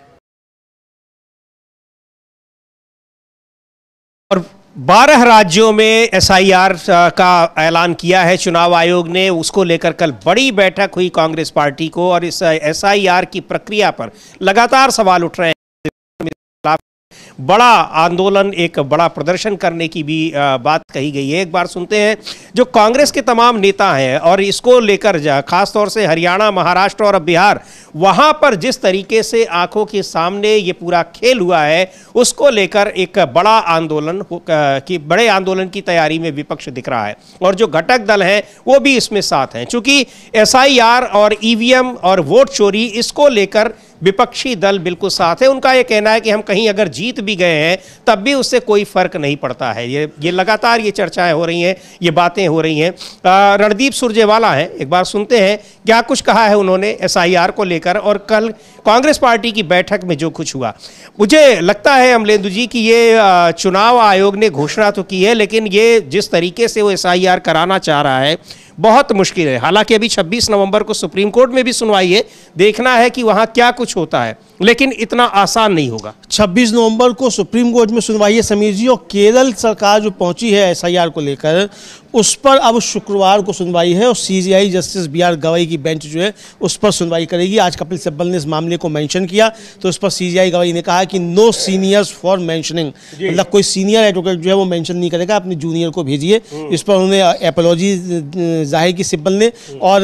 और 12 राज्यों में SIR का ऐलान किया है चुनाव आयोग ने। उसको लेकर कल बड़ी बैठक हुई कांग्रेस पार्टी को और इस SIR की प्रक्रिया पर लगातार सवाल उठ रहे हैं। बड़ा आंदोलन, एक बड़ा प्रदर्शन करने की भी बात कही गई है। एक बार सुनते हैं जो कांग्रेस के तमाम नेता हैं और इसको लेकर खास तौर से हरियाणा, महाराष्ट्र और बिहार, वहां पर जिस तरीके से आंखों के सामने ये पूरा खेल हुआ है, उसको लेकर एक बड़ा आंदोलन बड़े आंदोलन की तैयारी में विपक्ष दिख रहा है और जो घटक दल हैं वो भी इसमें साथ हैं। चूंकि SIR और EVM और वोट चोरी, इसको लेकर विपक्षी दल बिल्कुल साथ है। उनका यह कहना है कि हम कहीं अगर जीत भी गए हैं तब भी उससे कोई फर्क नहीं पड़ता है। ये लगातार ये चर्चाएं हो रही हैं, ये बातें हो रही हैं। रणदीप सुरजेवाला हैं, एक बार सुनते हैं क्या कुछ कहा है उन्होंने SIR को लेकर और कल कांग्रेस पार्टी की बैठक में जो कुछ हुआ। मुझे लगता है अमलेंदु जी कि ये चुनाव आयोग ने घोषणा तो की है, लेकिन ये जिस तरीके से वो SIR कराना चाह रहा है बहुत मुश्किल है। हालांकि अभी 26 नवंबर को सुप्रीम कोर्ट में भी सुनवाई है, देखना है कि वहां क्या कुछ होता है, लेकिन इतना आसान नहीं होगा। 26 नवंबर को सुप्रीम कोर्ट में सुनवाई है समीर जी, और केरल सरकार जो पहुंची है SIR को लेकर, उस पर अब शुक्रवार को सुनवाई है और CJI जस्टिस BR गवई की बेंच जो है उस पर सुनवाई करेगी। आज कपिल सिब्बल ने इस मामले को मेंशन किया तो उस पर CJI गवई ने कहा कि नो सीनियर्स फॉर मेंशनिंग, मतलब कोई सीनियर एडवोकेट जो है वो मेंशन नहीं करेगा, अपने जूनियर को भेजिए। इस पर उन्होंने एपोलॉजी जाहिर की सिब्बल ने और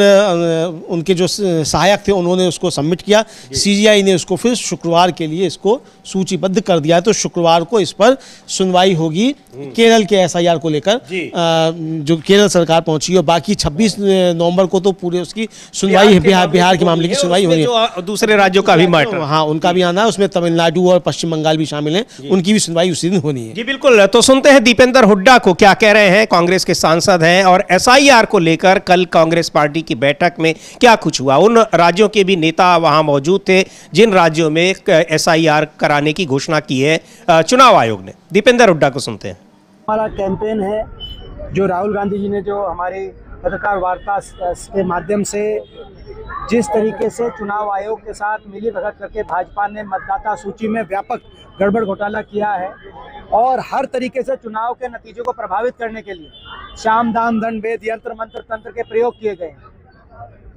उनके जो सहायक थे उन्होंने उसको सबमिट किया। CJI ने उसको फिर शुक्रवार के लिए इसको सूचीबद्ध कर दिया है, तो शुक्रवार को इस पर सुनवाई होगी केरल के SIR को लेकर, जो केरल सरकार पहुंची है। और बाकी 26 नवंबर को तो पूरे उसकी सुनवाई है, बिहार के मामले की सुनवाई होनी है। दूसरे राज्यों का भी मैटर, हाँ उनका भी आना है, उसमें तमिलनाडु और पश्चिम बंगाल भी शामिल हैं, उनकी भी सुनवाई उसी दिन होनी है। जी बिल्कुल। तो सुनते हैं दीपेंद्र हुड्डा को क्या कह रहे हैं, कांग्रेस के सांसद हैं, और SIR को लेकर कल कांग्रेस पार्टी की बैठक में क्या कुछ हुआ। उन राज्यों के भी नेता वहां मौजूद थे जिन राज्यों में SIR कराने की घोषणा की है चुनाव आयोग ने। दीपेंद्र हुड्डा को सुनते हैं। हमारा कैंपेन है जो राहुल गांधी जी ने जो हमारी पत्रकार वार्ता के माध्यम से जिस तरीके से चुनाव आयोग के साथ मिलीभगत करके भाजपा ने मतदाता सूची में व्यापक गड़बड़ घोटाला किया है और हर तरीके से चुनाव के नतीजों को प्रभावित करने के लिए साम दाम दंड भेद यंत्र मंत्र तंत्र के प्रयोग किए गए।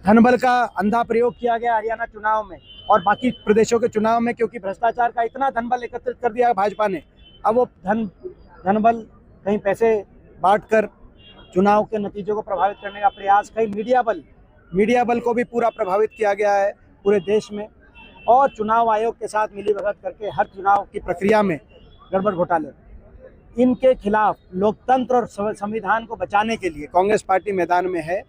धनबल का अंधा प्रयोग किया गया हरियाणा चुनाव में और बाकी प्रदेशों के चुनाव में, क्योंकि भ्रष्टाचार का इतना धनबल एकत्रित कर दिया भाजपा ने। अब वो धनबल कहीं पैसे बांटकर चुनाव के नतीजों को प्रभावित करने का प्रयास, कहीं मीडिया बल को भी पूरा प्रभावित किया गया है पूरे देश में, और चुनाव आयोग के साथ मिलीभगत करके हर चुनाव की प्रक्रिया में गड़बड़ घोटाले, इनके खिलाफ लोकतंत्र और संविधान को बचाने के लिए कांग्रेस पार्टी मैदान में है।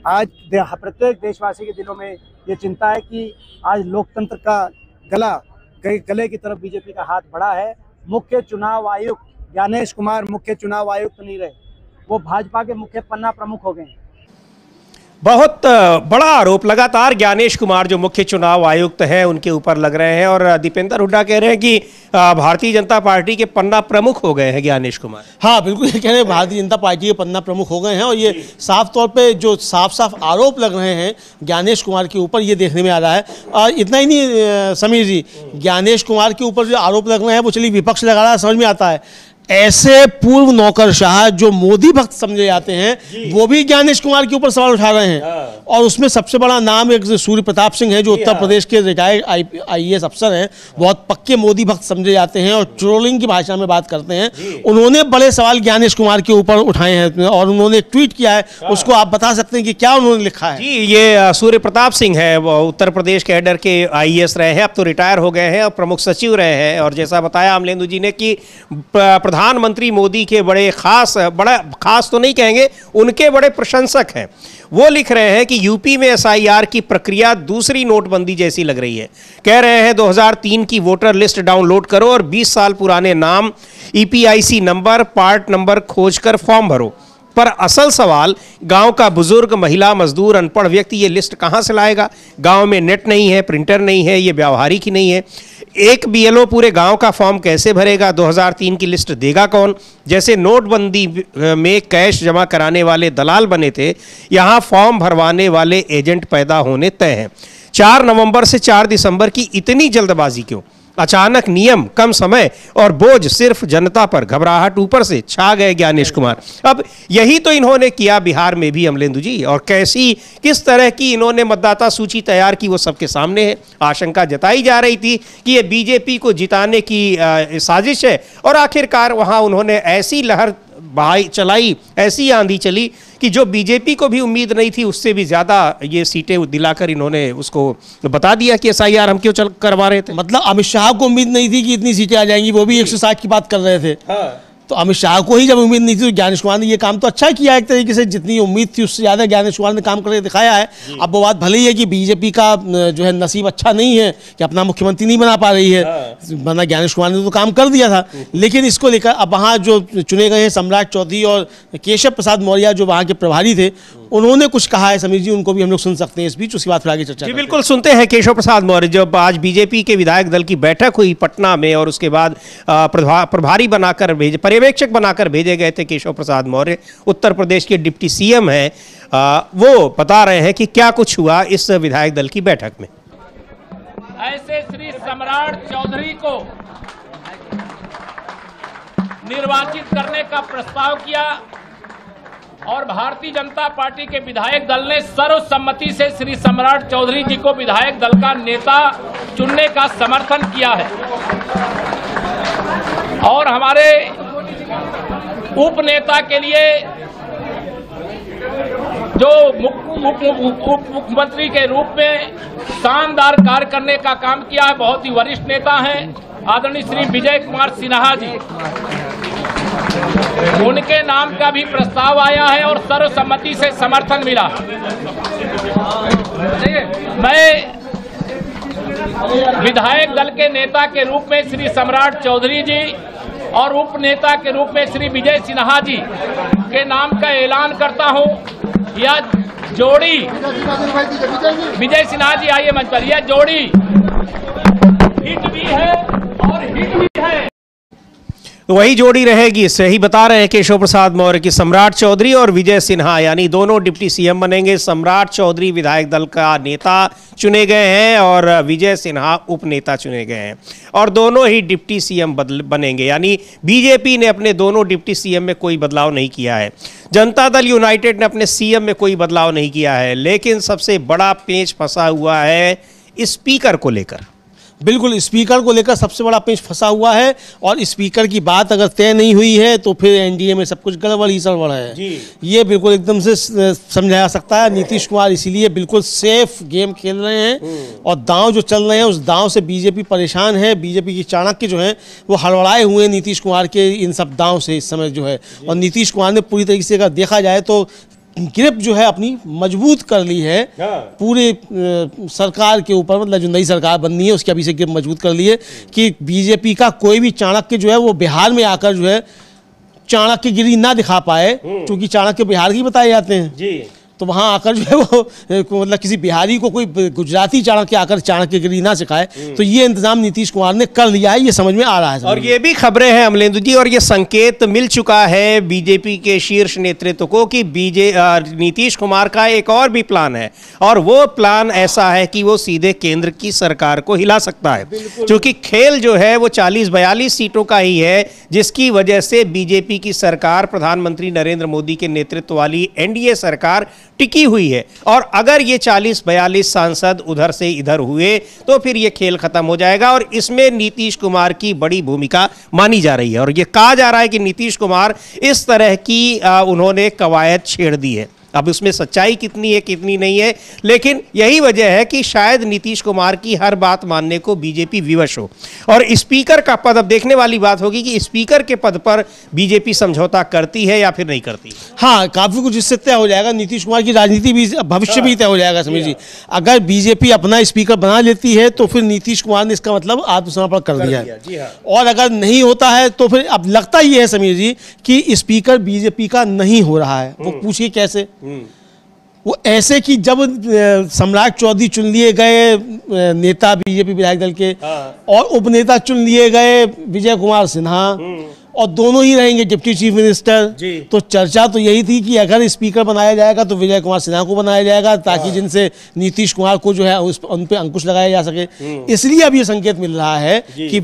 आज प्रत्येक देशवासी के दिलों में ये चिंता है कि आज लोकतंत्र का गले की तरफ बीजेपी का हाथ बढ़ा है। मुख्य चुनाव आयुक्त ज्ञानेश कुमार मुख्य चुनाव आयुक्त नहीं रहे, वो भाजपा के मुख्य पन्ना प्रमुख हो गए। बहुत बड़ा आरोप लगातार ज्ञानेश कुमार जो मुख्य चुनाव आयुक्त हैं उनके ऊपर लग रहे हैं, और दीपेंद्र हुड्डा कह रहे हैं कि भारतीय जनता पार्टी के पन्ना प्रमुख हो गए हैं ज्ञानेश कुमार। हाँ बिल्कुल, ये कह रहे हैं भारतीय जनता पार्टी के पन्ना प्रमुख हो गए हैं, और ये साफ तौर पे जो साफ आरोप लग रहे हैं ज्ञानेश कुमार के ऊपर ये देखने में आ रहा है। और इतना ही नहीं समीर जी, ज्ञानेश कुमार के ऊपर जो आरोप लग रहे हैं वो चलिए विपक्ष लगा रहा है, समझ में आता है। ऐसे पूर्व नौकरशाह जो मोदी भक्त समझे जाते हैं वो भी ज्ञानेश कुमार के ऊपर सवाल उठा रहे हैं। और उसमें सबसे बड़ा नाम एक सूर्य प्रताप सिंह है जो उत्तर प्रदेश के रिटायर्ड IAS अफसर हैं, बहुत पक्के मोदी भक्त समझे जाते हैं और ट्रोलिंग की भाषा में बात करते हैं। उन्होंने बड़े सवाल ज्ञानेश कुमार के ऊपर उठाए हैं और उन्होंने ट्वीट किया है, उसको आप बता सकते हैं कि क्या उन्होंने लिखा है? जी, ये सूर्य प्रताप सिंह है, वो उत्तर प्रदेश कैडर के IAS रहे हैं, अब तो रिटायर हो गए हैं और प्रमुख सचिव रहे हैं। और जैसा बताया अमलेंदु जी ने कि प्रधानमंत्री मोदी के बड़ा खास तो नहीं कहेंगे, उनके बड़े प्रशंसक हैं। वो लिख रहे हैं कि यूपी में SIR की प्रक्रिया दूसरी नोटबंदी जैसी लग रही है। कह रहे हैं 2003 की वोटर लिस्ट डाउनलोड करो और 20 साल पुराने नाम, EPIC नंबर, पार्ट नंबर खोजकर फॉर्म भरो। पर असल सवाल, गांव का बुजुर्ग, महिला, मजदूर, अनपढ़ व्यक्ति ये लिस्ट कहां से लाएगा? गांव में नेट नहीं है, प्रिंटर नहीं है, ये व्यावहारिक ही नहीं है। एक बीएलओ पूरे गांव का फॉर्म कैसे भरेगा? 2003 की लिस्ट देगा कौन? जैसे नोटबंदी में कैश जमा कराने वाले दलाल बने थे, यहां फॉर्म भरवाने वाले एजेंट पैदा होने तय हैं। 4 नवंबर से 4 दिसंबर की इतनी जल्दबाजी क्यों? अचानक नियम, कम समय और बोझ सिर्फ जनता पर, घबराहट ऊपर से, छा गए ज्ञानेश कुमार। अब यही तो इन्होंने किया बिहार में भी अमलेंदु जी, और किस तरह की इन्होंने मतदाता सूची तैयार की वो सबके सामने है। आशंका जताई जा रही थी कि ये बीजेपी को जिताने की साजिश है, और आखिरकार वहां उन्होंने ऐसी लहर चलाई, ऐसी आंधी चली कि जो बीजेपी को भी उम्मीद नहीं थी उससे भी ज्यादा ये सीटें दिलाकर इन्होंने उसको बता दिया कि एसआईआर हम क्यों करवा रहे थे। मतलब अमित शाह को उम्मीद नहीं थी कि इतनी सीटें आ जाएंगी, वो भी 160 की बात कर रहे थे। हाँ। तो अमित शाह को ही जब उम्मीद नहीं थी तो ज्ञानेश कुमार ने ये काम तो अच्छा किया एक तरीके से, जितनी उम्मीद थी उससे ज़्यादा ज्ञानेश कुमार ने काम करके दिखाया है। अब वो बात भले ही है कि बीजेपी का जो है नसीब अच्छा नहीं है कि अपना मुख्यमंत्री नहीं बना पा रही है, वरना ज्ञानेश कुमार ने तो काम कर दिया था। लेकिन इसको लेकर अब वहाँ जो चुने गए हैं सम्राट चौधरी और केशव प्रसाद मौर्य जो वहाँ के प्रभारी थे, उन्होंने कुछ कहा है समीर जी, उनको भी हम लोग सुन सकते हैं इस बीच, उसके बाद फिर आगे चर्चा। जी बिल्कुल, सुनते हैं केशव प्रसाद मौर्य। जब आज बीजेपी के विधायक दल की बैठक हुई पटना में और उसके बाद प्रभारी बनाकर पर्यवेक्षक बनाकर भेजे गए थे केशव प्रसाद मौर्य, उत्तर प्रदेश के डिप्टी सीएम हैं, वो बता रहे हैं कि क्या कुछ हुआ इस विधायक दल की बैठक में। ऐसे श्री सम्राट चौधरी को निर्वाचित करने का प्रस्ताव किया और भारतीय जनता पार्टी के विधायक दल ने सर्वसम्मति से श्री सम्राट चौधरी जी को विधायक दल का नेता चुनने का समर्थन किया है। और हमारे उप नेता के लिए जो उप मुख्यमंत्री के रूप में शानदार कार्य करने का काम किया है, बहुत ही वरिष्ठ नेता हैं आदरणीय श्री विजय कुमार सिन्हा जी, उनके नाम का भी प्रस्ताव आया है और सर्वसम्मति से समर्थन मिला। मैं विधायक दल के नेता के रूप में श्री सम्राट चौधरी जी और उप नेता के रूप में श्री विजय सिन्हा जी के नाम का ऐलान करता हूं। यह जोड़ी, विजय सिन्हा जी आइए मंच पर, यह जोड़ी हिट भी है और हिट भी है, वही जोड़ी रहेगी। सही बता रहे हैं केशव प्रसाद मौर्य की सम्राट चौधरी और विजय सिन्हा यानी दोनों डिप्टी सीएम बनेंगे। सम्राट चौधरी विधायक दल का नेता चुने गए हैं और विजय सिन्हा उप नेता चुने गए हैं, और दोनों ही डिप्टी सीएम बनेंगे। यानी बीजेपी ने अपने दोनों डिप्टी सीएम में कोई बदलाव नहीं किया है, जनता दल यूनाइटेड ने अपने सीएम में कोई बदलाव नहीं किया है। लेकिन सबसे बड़ा पेंच फंसा हुआ है स्पीकर को लेकर। बिल्कुल, स्पीकर को लेकर सबसे बड़ा पेंच फंसा हुआ है, और स्पीकर की बात अगर तय नहीं हुई है तो फिर एनडीए में सब कुछ गड़बड़ ही सड़बड़ है जी। ये बिल्कुल एकदम से समझा जा सकता है। नीतीश कुमार इसीलिए बिल्कुल सेफ गेम खेल रहे हैं, और दांव जो चल रहे हैं उस दांव से बीजेपी परेशान है। बीजेपी की चाणक्य जो है वो हड़बड़ाए हुए हैं नीतीश कुमार के इन सब दांव से इस समय जो है। और नीतीश कुमार ने पूरी तरीके से अगर देखा जाए तो ग्रिप जो है अपनी मजबूत कर ली है पूरे सरकार के ऊपर, मतलब जो नई सरकार बननी है उसकी अभी से ग्रिप मजबूत कर ली है कि बीजेपी का कोई भी चाणक्य जो है वो बिहार में आकर जो है चाणक्यगिरी ना दिखा पाए, क्योंकि चाणक्य बिहार के बताए जाते हैं जी। तो वहाँ आकर जो है वो मतलब किसी बिहारी को कोई गुजराती चाणक्य आकर चाणक्यगिरी ना सिखाए, तो ये इंतजाम नीतीश कुमार ने कर लिया है, ये समझ में आ रहा है। और ये भी खबरें हैं अमलेंदु जी, और ये संकेत मिल चुका है बीजेपी के शीर्ष नेतृत्व को कि नीतीश कुमार का एक और भी प्लान है, और वो प्लान ऐसा है कि वो सीधे केंद्र की सरकार को हिला सकता है, क्योंकि खेल जो है वो 40-42 सीटों का ही है, जिसकी वजह से बीजेपी की सरकार, प्रधानमंत्री नरेंद्र मोदी के नेतृत्व वाली एनडीए सरकार टिकी हुई है। और अगर ये 40-42 सांसद उधर से इधर हुए तो फिर ये खेल खत्म हो जाएगा, और इसमें नीतीश कुमार की बड़ी भूमिका मानी जा रही है। और ये कहा जा रहा है कि नीतीश कुमार इस तरह की उन्होंने कवायद छेड़ दी है। अब उसमें सच्चाई कितनी है कितनी नहीं है, लेकिन यही वजह है कि शायद नीतीश कुमार की हर बात मानने को बीजेपी विवश हो। और स्पीकर का पद, अब देखने वाली बात होगी कि स्पीकर के पद पर बीजेपी समझौता करती है या फिर नहीं करती। हाँ, काफी कुछ इससे तय हो जाएगा, नीतीश कुमार की राजनीति भी, भविष्य भी तय हो जाएगा समीर जी। अगर बीजेपी अपना स्पीकर बना लेती है तो फिर नीतीश कुमार ने इसका मतलब आत्मसमर्पण कर दिया है। और अगर नहीं होता है तो फिर अब लगता ही है समीर जी कि स्पीकर बीजेपी का नहीं हो रहा है। वो पूछिए कैसे? वो ऐसे कि जब सम्राट चौधरी चुन लिए गए नेता बीजेपी विधायक दल के, और उपनेता चुन लिए गए विजय कुमार सिन्हा, और दोनों ही रहेंगे डिप्टी चीफ मिनिस्टर, तो चर्चा तो यही थी कि अगर स्पीकर बनाया जाएगा तो विजय कुमार सिन्हा को बनाया जाएगा, ताकि जिनसे नीतीश कुमार को जो है उन पे अंकुश लगाया जा सके। इसलिए अब ये संकेत मिल रहा है कि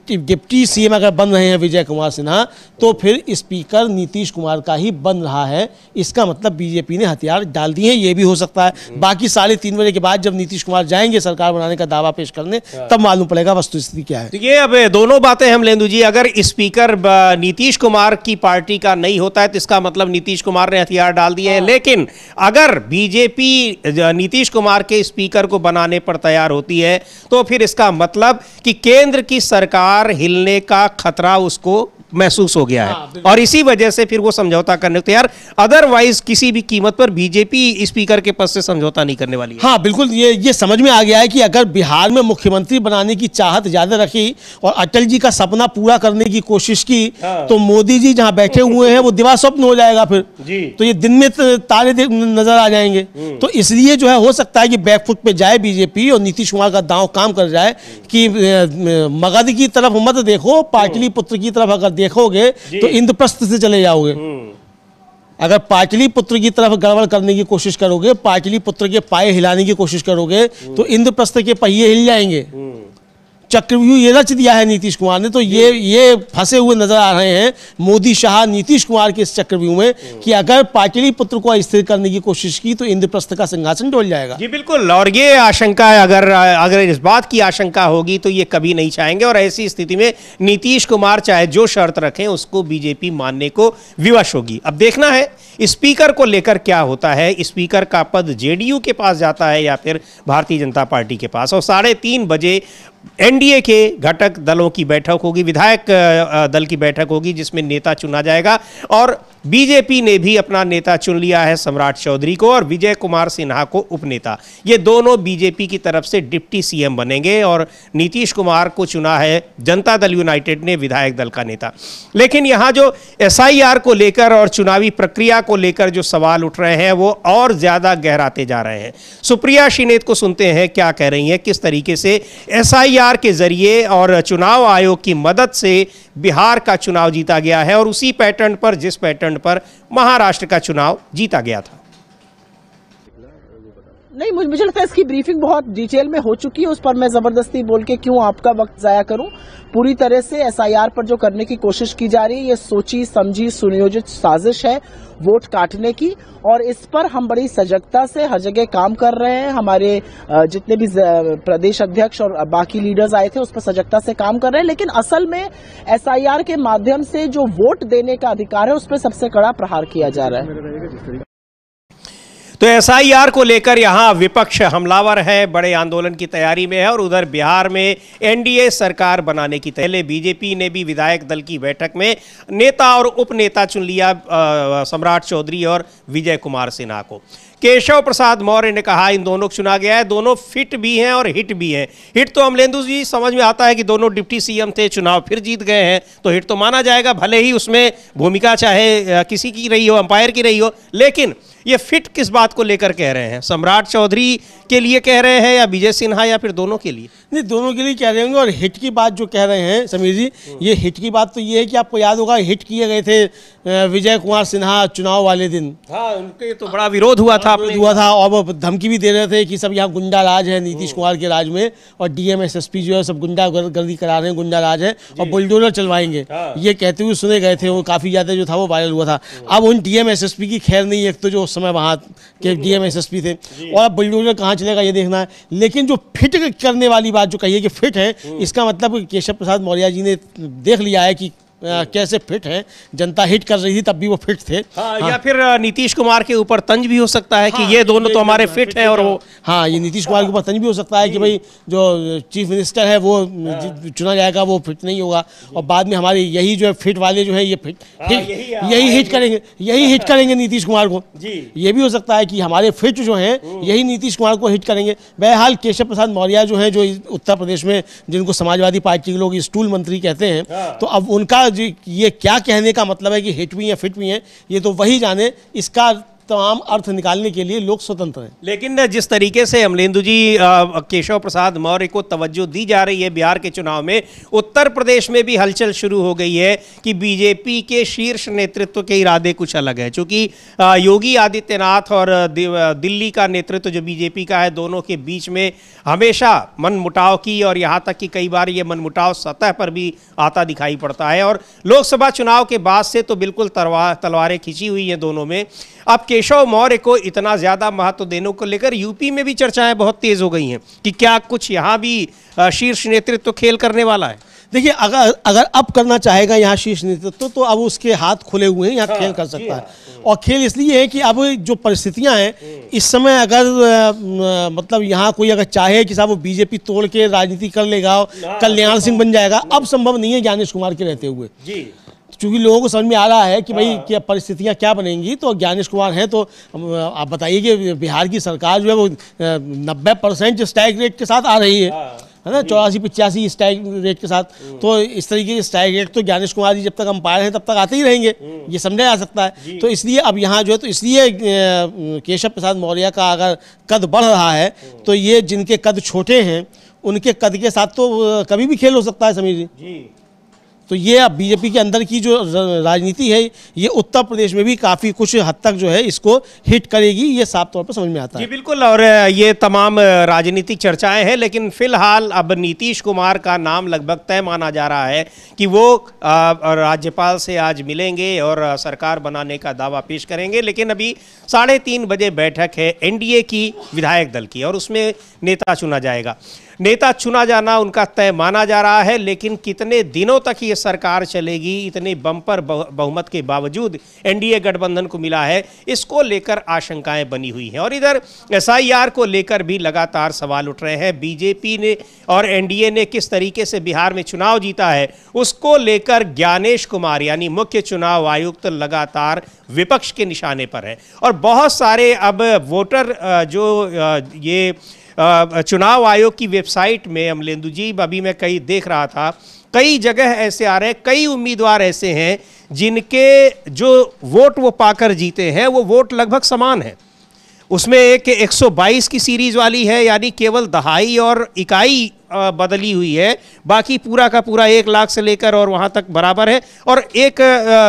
डिप्टी सीएम अगर बन रहे हैं विजय कुमार सिन्हा, तो फिर स्पीकर नीतीश कुमार का ही बन रहा है। इसका मतलब बीजेपी ने हथियार डाल दिए हैं, ये भी हो सकता है। बाकी 3:30 बजे के बाद जब नीतीश कुमार जाएंगे सरकार बनाने का दावा पेश करने, तब मालूम पड़ेगा वस्तुस्थिति क्या है। तो ये अब दोनों बातें हम लेंदू जी, अगर स्पीकर नीतीश कुमार की पार्टी का नहीं होता है तो इसका मतलब नीतीश कुमार ने हथियार डाल दिए हैं। लेकिन अगर बीजेपी नीतीश कुमार के स्पीकर को बनाने पर तैयार होती है तो फिर इसका मतलब कि केंद्र की सरकार हिलने का खतरा उसको महसूस हो गया है, और इसी वजह से फिर वो समझौता करने को तैयार। अदरवाइज किसी भी कीमत पर बीजेपी स्पीकर के पद से समझौता नहीं करने वाली है। हाँ बिल्कुल, ये समझ में आ गया है कि अगर बिहार में मुख्यमंत्री बनाने की चाहत ज्यादा रखी और अटल जी का सपना पूरा करने की कोशिश की, तो मोदी जी जहां बैठे हुए हैं वो दिवा स्वप्न हो जाएगा फिर जी। तो ये दिन में तारे नजर आ जाएंगे। तो इसलिए जो है हो सकता है कि बैकफुट पे जाए बीजेपी और नीतीश कुमार का दांव काम कर जाए कि मगध की तरफ मत देखो, पाटलिपुत्र की तरफ अगर देखोगे तो इंद्रप्रस्थ से चले जाओगे। अगर पाटलिपुत्र की तरफ गड़बड़ करने की कोशिश करोगे, पाटलिपुत्र के पाए हिलाने की कोशिश करोगे, तो इंद्रप्रस्थ के पहिए हिल जाएंगे। चक्रव्यूह ये रच दिया है नीतीश कुमार ने, तो ये फंसे हुए नजर आ रहे हैं मोदी शाह नीतीश कुमार के इस चक्रव्यूह में कि अगर पाटलिपुत्र को अस्थिर करने की कोशिश की तो इंद्रप्रस्थ का सिंहासन डोल जाएगा। जी बिल्कुल, और ये आशंका है, अगर इस बात की आशंका होगी तो ये कभी नहीं चाहेंगे, और ऐसी स्थिति में नीतीश कुमार चाहे जो शर्त रखें उसको बीजेपी मानने को विवश होगी। अब देखना है स्पीकर को लेकर क्या होता है। स्पीकर का पद जेडीयू के पास जाता है या फिर भारतीय जनता पार्टी के पास। और 3:30 बजे एनडीए के घटक दलों की बैठक होगी, विधायक दल की बैठक होगी, जिसमें नेता चुना जाएगा। और बीजेपी ने भी अपना नेता चुन लिया है, सम्राट चौधरी को, और विजय कुमार सिन्हा को उपनेता। ये दोनों बीजेपी की तरफ से डिप्टी सीएम बनेंगे, और नीतीश कुमार को चुना है जनता दल यूनाइटेड ने विधायक दल का नेता। लेकिन यहाँ जो एसआईआर को लेकर और चुनावी प्रक्रिया को लेकर जो सवाल उठ रहे हैं वो और ज्यादा गहराते जा रहे हैं। सुप्रिया श्रीनेत को सुनते हैं क्या कह रही हैं, किस तरीके से एसआईआर के जरिए और चुनाव आयोग की मदद से बिहार का चुनाव जीता गया है, और उसी पैटर्न पर जिस पैटर्न पर महाराष्ट्र का चुनाव जीता गया था। नहीं, मुझे लगता है इसकी ब्रीफिंग बहुत डिटेल में हो चुकी है, उस पर मैं जबरदस्ती बोल के क्यों आपका वक्त जाया करूं। पूरी तरह से एसआईआर पर जो करने की कोशिश की जा रही है ये सोची समझी सुनियोजित साजिश है वोट काटने की, और इस पर हम बड़ी सजगता से हर जगह काम कर रहे हैं। हमारे जितने भी प्रदेश अध्यक्ष और बाकी लीडर्स आए थे उस पर सजगता से काम कर रहे हैं। लेकिन असल में एसआईआर के माध्यम से जो वोट देने का अधिकार है उस पर सबसे कड़ा प्रहार किया जा रहा है। तो एसआईआर को लेकर यहां विपक्ष हमलावर है, बड़े आंदोलन की तैयारी में है, और उधर बिहार में एनडीए सरकार बनाने की पहले बीजेपी ने भी विधायक दल की बैठक में नेता और उपनेता चुन लिया, सम्राट चौधरी और विजय कुमार सिन्हा को। केशव प्रसाद मौर्य ने कहा इन दोनों को चुना गया है, दोनों फिट भी हैं और हिट भी हैं। हिट तो अमलेंदु जी समझ में आता है कि दोनों डिप्टी सीएम थे, चुनाव फिर जीत गए हैं, तो हिट तो माना जाएगा, भले ही उसमें भूमिका चाहे किसी की रही हो, अंपायर की रही हो। लेकिन ये फिट किस बात को लेकर कह रहे हैं? सम्राट चौधरी के लिए कह रहे हैं या विजय सिन्हा, या फिर दोनों के लिए? नहीं, दोनों के लिए कह रहे होंगे। और हिट की बात जो कह रहे हैं समीर जी, ये हिट की बात तो ये है कि आपको याद होगा हिट किए गए थे विजय कुमार सिन्हा चुनाव वाले दिन। हाँ, उनके तो बड़ा विरोध हुआ था और वो धमकी भी दे रहे थे कि सब यहाँ गुंडा राज है नीतीश कुमार के राज में, और डीएम एसएसपी जो है सब गुंडा गर्दी करा रहे हैं, गुंडा राज है और बुलडोजर चलवाएंगे। ये कहते हुए सुने गए थे, वो काफी ज्यादा जो था वो वायरल हुआ था। अब उन डीएम एसएसपी की खैर नहीं, एक तो जो उस समय वहाँ के डीएम एसएसपी थे, और अब बुलडोजर कहाँ चलेगा ये देखना है। लेकिन जो फिट करने वाली बात जो कही है कि फिट है, इसका मतलब केशव प्रसाद मौर्य जी ने देख लिया है कि कैसे फिट हैं, जनता हिट कर रही थी तब भी वो फिट थे। या फिर नीतीश कुमार के ऊपर तंज भी हो सकता है कि ये दोनों तो हमारे फिट हैं और वो ये नीतीश कुमार के ऊपर तंज भी हो सकता है कि भाई जो चीफ मिनिस्टर है वो चुना जाएगा वो फिट नहीं होगा, और बाद में हमारे यही जो है फिट वाले जो है ये यही हिट करेंगे नीतीश कुमार को। ये भी हो सकता है कि हमारे फिट जो हैं यही नीतीश कुमार को हिट करेंगे। बहरहाल केशव प्रसाद मौर्य जो है, जो उत्तर प्रदेश में जिनको समाजवादी पार्टी के लोग स्टूल मंत्री कहते हैं, तो अब उनका ये क्या कहने का मतलब है कि हिट भी है फिट भी है, ये तो वही जाने। इसका तमाम अर्थ निकालने के लिए लोग स्वतंत्र हैं। लेकिन जिस तरीके से अमलेंदु जी केशव प्रसाद मौर्य को तवज्जो दी जा रही है बिहार के चुनाव में, उत्तर प्रदेश में भी हलचल शुरू हो गई है कि बीजेपी के शीर्ष नेतृत्व के इरादे कुछ अलग है। चूंकि योगी आदित्यनाथ और दिल्ली का नेतृत्व जो बीजेपी का है, दोनों के बीच में हमेशा मनमुटाव की, और यहाँ तक कि कई बार ये मनमुटाव सतह पर भी आता दिखाई पड़ता है, और लोकसभा चुनाव के बाद से तो बिल्कुल तलवारें खिंची हुई हैं दोनों में। अब केशव मौर्य को इतना ज़्यादा महत्व देने को लेकर यूपी में भी चर्चाएं बहुत तेज़ हो गई हैं कि क्या कुछ यहाँ भी शीर्ष नेतृत्व खेल करने वाला है। देखिए, अगर अब करना चाहेगा यहाँ शीर्ष नेतृत्व तो अब उसके हाथ खुले हुए हैं, यहाँ खेल कर सकता है। और खेल इसलिए है कि अब जो परिस्थितियां हैं इस समय, अगर मतलब यहाँ कोई अगर चाहे कि साहब वो बीजेपी तोड़ के राजनीति कर लेगा, कल्याण सिंह बन जाएगा, अब संभव नहीं है ज्ञानेश कुमार के रहते हुए। क्योंकि लोगों को समझ में आ रहा है कि भाई क्या परिस्थितियां क्या बनेंगी। तो ज्ञानेश कुमार हैं, तो आप बताइए कि बिहार की सरकार जो है वो 90% स्ट्राइक रेट के साथ आ रही है ना, 84-85 स्ट्राइक रेट के साथ। तो इस तरीके के स्ट्राइक रेट तो ज्ञानेश कुमार जी जब तक अंपायर हैं तब तक आते ही रहेंगे, ये समझा जा सकता है। तो इसलिए अब यहाँ जो है, तो इसलिए केशव प्रसाद मौर्य का अगर कद बढ़ रहा है तो ये जिनके कद छोटे हैं उनके कद के साथ तो कभी भी खेल हो सकता है समीर जी। तो ये अब बीजेपी के अंदर की जो राजनीति है ये उत्तर प्रदेश में भी काफ़ी कुछ हद तक जो है इसको हिट करेगी, ये साफ तौर पर समझ में आता है। जी बिल्कुल, और ये तमाम राजनीतिक चर्चाएं हैं, लेकिन फिलहाल अब नीतीश कुमार का नाम लगभग तय माना जा रहा है कि वो राज्यपाल से आज मिलेंगे और सरकार बनाने का दावा पेश करेंगे। लेकिन अभी 3:30 बजे बैठक है एनडीए की विधायक दल की, और उसमें नेता चुना जाएगा। नेता चुना जाना उनका तय माना जा रहा है, लेकिन कितने दिनों तक ये सरकार चलेगी, इतने बम्पर बहुमत के बावजूद एनडीए गठबंधन को मिला है, इसको लेकर आशंकाएं बनी हुई हैं। और इधर एसआईआर को लेकर भी लगातार सवाल उठ रहे हैं। बीजेपी ने और एनडीए ने किस तरीके से बिहार में चुनाव जीता है, उसको लेकर ज्ञानेश कुमार यानी मुख्य चुनाव आयुक्त लगातार विपक्ष के निशाने पर है। और बहुत सारे अब वोटर जो ये चुनाव आयोग की वेबसाइट में, अमलेंदु जी, अभी मैं कई देख रहा था, कई जगह ऐसे आ रहे हैं, कई उम्मीदवार ऐसे हैं जिनके जो वोट वो पाकर जीते हैं वो वोट लगभग समान है। उसमें एक 122 की सीरीज वाली है, यानी केवल दहाई और इकाई बदली हुई है, बाकी पूरा का पूरा 1 लाख से लेकर और वहाँ तक बराबर है। और एक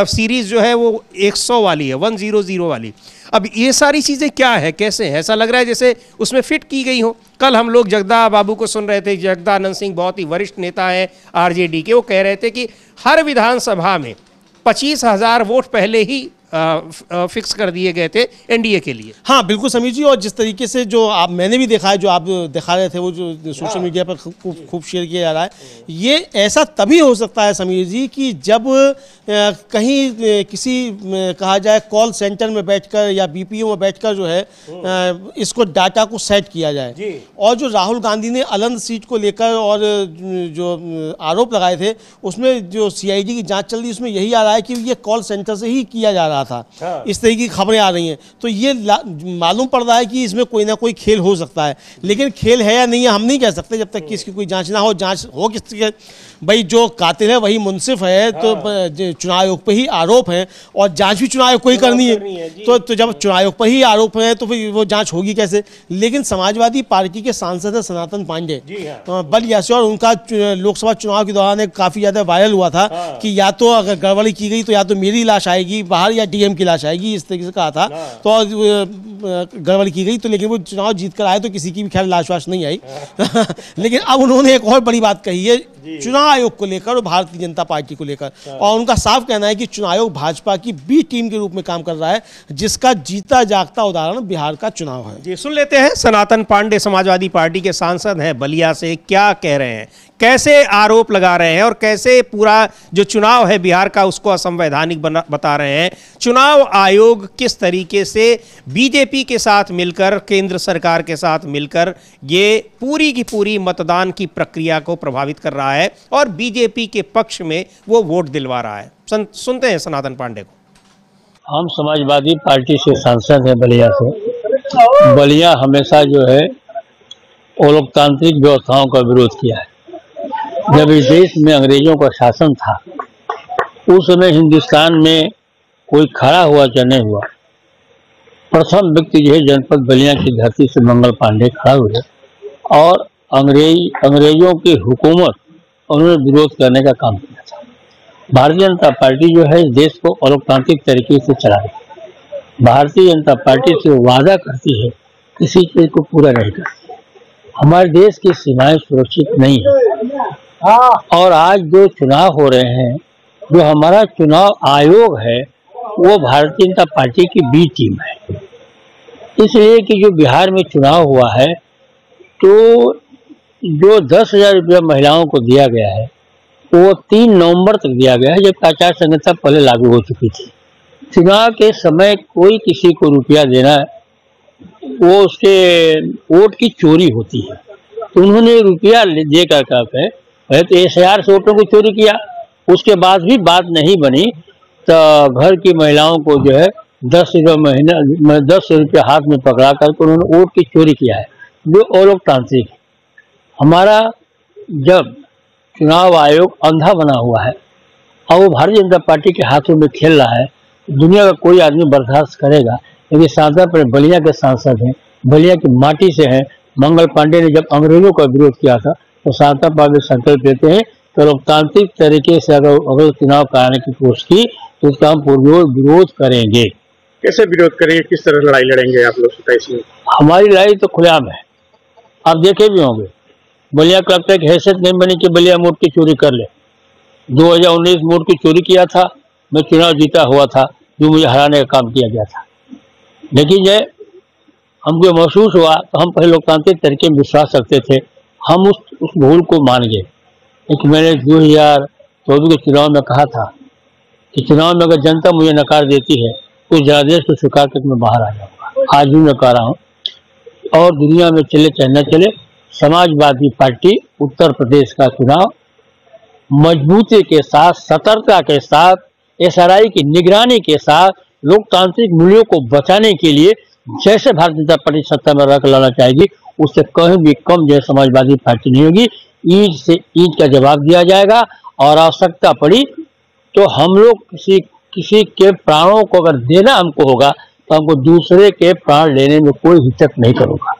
सीरीज जो है वो 100 वाली है, 100 वाली। अब ये सारी चीज़ें क्या है, कैसे है? ऐसा लग रहा है जैसे उसमें फिट की गई हो। कल हम लोग जगदा बाबू को सुन रहे थे, जगदानंद सिंह बहुत ही वरिष्ठ नेता हैं आरजेडी के, वो कह रहे थे कि हर विधानसभा में 25,000 वोट पहले ही फिक्स कर दिए गए थे एनडीए के लिए। हाँ बिल्कुल समीर जी, और जिस तरीके से जो आप, मैंने भी देखा है, जो आप दिखा रहे थे वो जो सोशल मीडिया पर खूब शेयर किया जा रहा है, ये ऐसा तभी हो सकता है समीर जी कि जब कहीं किसी कहा जाए कॉल सेंटर में बैठकर या बीपीओ में बैठकर जो है इसको डाटा को सेट किया जाए। और जो राहुल गांधी ने अलंग सीट को लेकर और जो आरोप लगाए थे उसमें जो सीआईडी की जांच चल रही है उसमें यही आ रहा है कि ये कॉल सेंटर से ही किया जा रहा था। इस तरह की खबरें आ रही हैं, तो ये मालूम पड़ रहा है कि इसमें कोई ना कोई खेल हो सकता है। लेकिन खेल है या नहीं है हम नहीं कह सकते जब तक कि इसकी कोई जांच ना हो। जांच हो किसकी? भाई जो कातिल है वही मुंसिफ है, तो चुनाव आयोग पर ही आरोप है और जांच भी चुनाव आयोग को ही करनी है। तो जब चुनाव आयोग पर ही आरोप है तो फिर वो जांच होगी कैसे? लेकिन समाजवादी पार्टी के सांसद है सनातन पांडे, बल यासी, और उनका लोकसभा चुनाव के दौरान काफी ज्यादा वायरल हुआ था कि या तो अगर गड़बड़ी की गई तो या तो मेरी लाश आएगी बाहर या डीएम की लाश आएगी, इस तरीके से कहा था। तो गड़बड़ी की गई तो, लेकिन वो चुनाव जीत कर आए तो किसी की भी खैर लाश वाश नहीं आई। लेकिन अब उन्होंने एक और बड़ी बात कही है चुनाव आयोग को लेकर और भारतीय जनता पार्टी को लेकर, और उनका साफ कहना है कि चुनाव आयोग भाजपा की बी टीम के रूप में काम कर रहा है, जिसका जीता जागता उदाहरण बिहार का चुनाव है। जी, सुन लेते हैं सनातन पांडे समाजवादी पार्टी के सांसद हैं बलिया से, क्या कह रहे हैं, कैसे आरोप लगा रहे हैं और कैसे पूरा जो चुनाव है बिहार का उसको असंवैधानिक बता रहे हैं। चुनाव आयोग किस तरीके से बीजेपी के साथ मिलकर, केंद्र सरकार के साथ मिलकर ये पूरी की पूरी मतदान की प्रक्रिया को प्रभावित कर रहा है और बीजेपी के पक्ष में वो वोट दिलवा रहा है। सुनते हैं सनातन पांडे को। हम समाजवादी पार्टी से सांसद हैं बलिया से। बलिया हमेशा जो है लोकतांत्रिक व्यवस्थाओं का विरोध किया है। जब इस देश में अंग्रेजों का शासन था उस समय हिंदुस्तान में कोई खड़ा हुआ या नहीं हुआ, प्रथम व्यक्ति जो है जनपद बलिया की धरती से मंगल पांडे खड़ा हुए और अंग्रेजों की हुकूमत उन्होंने विरोध करने का काम किया था। भारतीय जनता पार्टी जो है इस देश को लोकतांत्रिक तरीके से चला रही है। भारतीय जनता पार्टी से वादा करती है, किसी चीज को पूरा नहीं करती। हमारे देश की सीमाएं सुरक्षित नहीं है और आज जो चुनाव हो रहे हैं, जो हमारा चुनाव आयोग है वो भारतीय जनता पार्टी की बी टीम है। इसलिए कि जो बिहार में चुनाव हुआ है तो जो 10,000 रुपया महिलाओं को दिया गया है वो 3 नवंबर तक दिया गया है, जबकि आचार संहिता पहले लागू हो चुकी थी। चुनाव के समय कोई किसी को रुपया देना वो उसके वोट की चोरी होती है। तो उन्होंने रुपया देकर पहले तो SIR से वोटों को चोरी किया, उसके बाद भी बात नहीं बनी तो घर की महिलाओं को जो है 10 रुपये महीना 10 रुपये हाथ में पकड़ा करके उन्होंने वोट की चोरी किया है, जो अलोकतांत्रिक है। हमारा जब चुनाव आयोग अंधा बना हुआ है और वो भारतीय जनता पार्टी के हाथों में खेल रहा है, दुनिया का कोई आदमी बर्दाश्त करेगा। क्योंकि सांसद पर बलिया के सांसद हैं, बलिया की माटी से हैं। मंगल पांडे ने जब अंग्रेजों का विरोध किया था तो सांसद पार्टी संकल्प लेते हैं तो लोकतांत्रिक तरीके से अगर चुनाव कराने की कोशिश की तो उसका हम विरोध करेंगे। कैसे विरोध करेंगे, किस तरह लड़ाई लड़ेंगे आप लोग? इसमें हमारी लड़ाई तो खुलेआम है, आप देखे भी होंगे। बलिया कलेक्टर की हैसियत नहीं बनी कि बलिया वोट की चोरी कर ले। 2019 वोट की चोरी किया था, मैं चुनाव जीता हुआ था, जो मुझे हराने का काम किया गया था। लेकिन जब हमको महसूस हुआ तो हम पहले लोकतांत्रिक तरीके में विश्वास रखते थे, हम उस भूल को मान गए। लेकिन मैंने 2014 के चुनाव में कहा था कि चुनाव में अगर जनता मुझे नकार देती है तो जनादेश को स्वीकार करके मैं बाहर आ जाऊँगा। आज भी मैं कह रहा हूँ, और दुनिया में चले चाहे न चले, समाजवादी पार्टी उत्तर प्रदेश का चुनाव मजबूती के साथ, सतर्कता के साथ, SRI की निगरानी के साथ, लोकतांत्रिक मूल्यों को बचाने के लिए जैसे भारतीय जनता पार्टी सत्ता में रख लाना चाहेगी उससे कहीं भी कम जो समाजवादी पार्टी नहीं होगी। ईंट से ईंट का जवाब दिया जाएगा और आवश्यकता पड़ी तो हम लोग किसी के प्राणों को अगर देना हमको होगा तो हमको दूसरे के प्राण लेने में कोई हिचक नहीं करूँगा।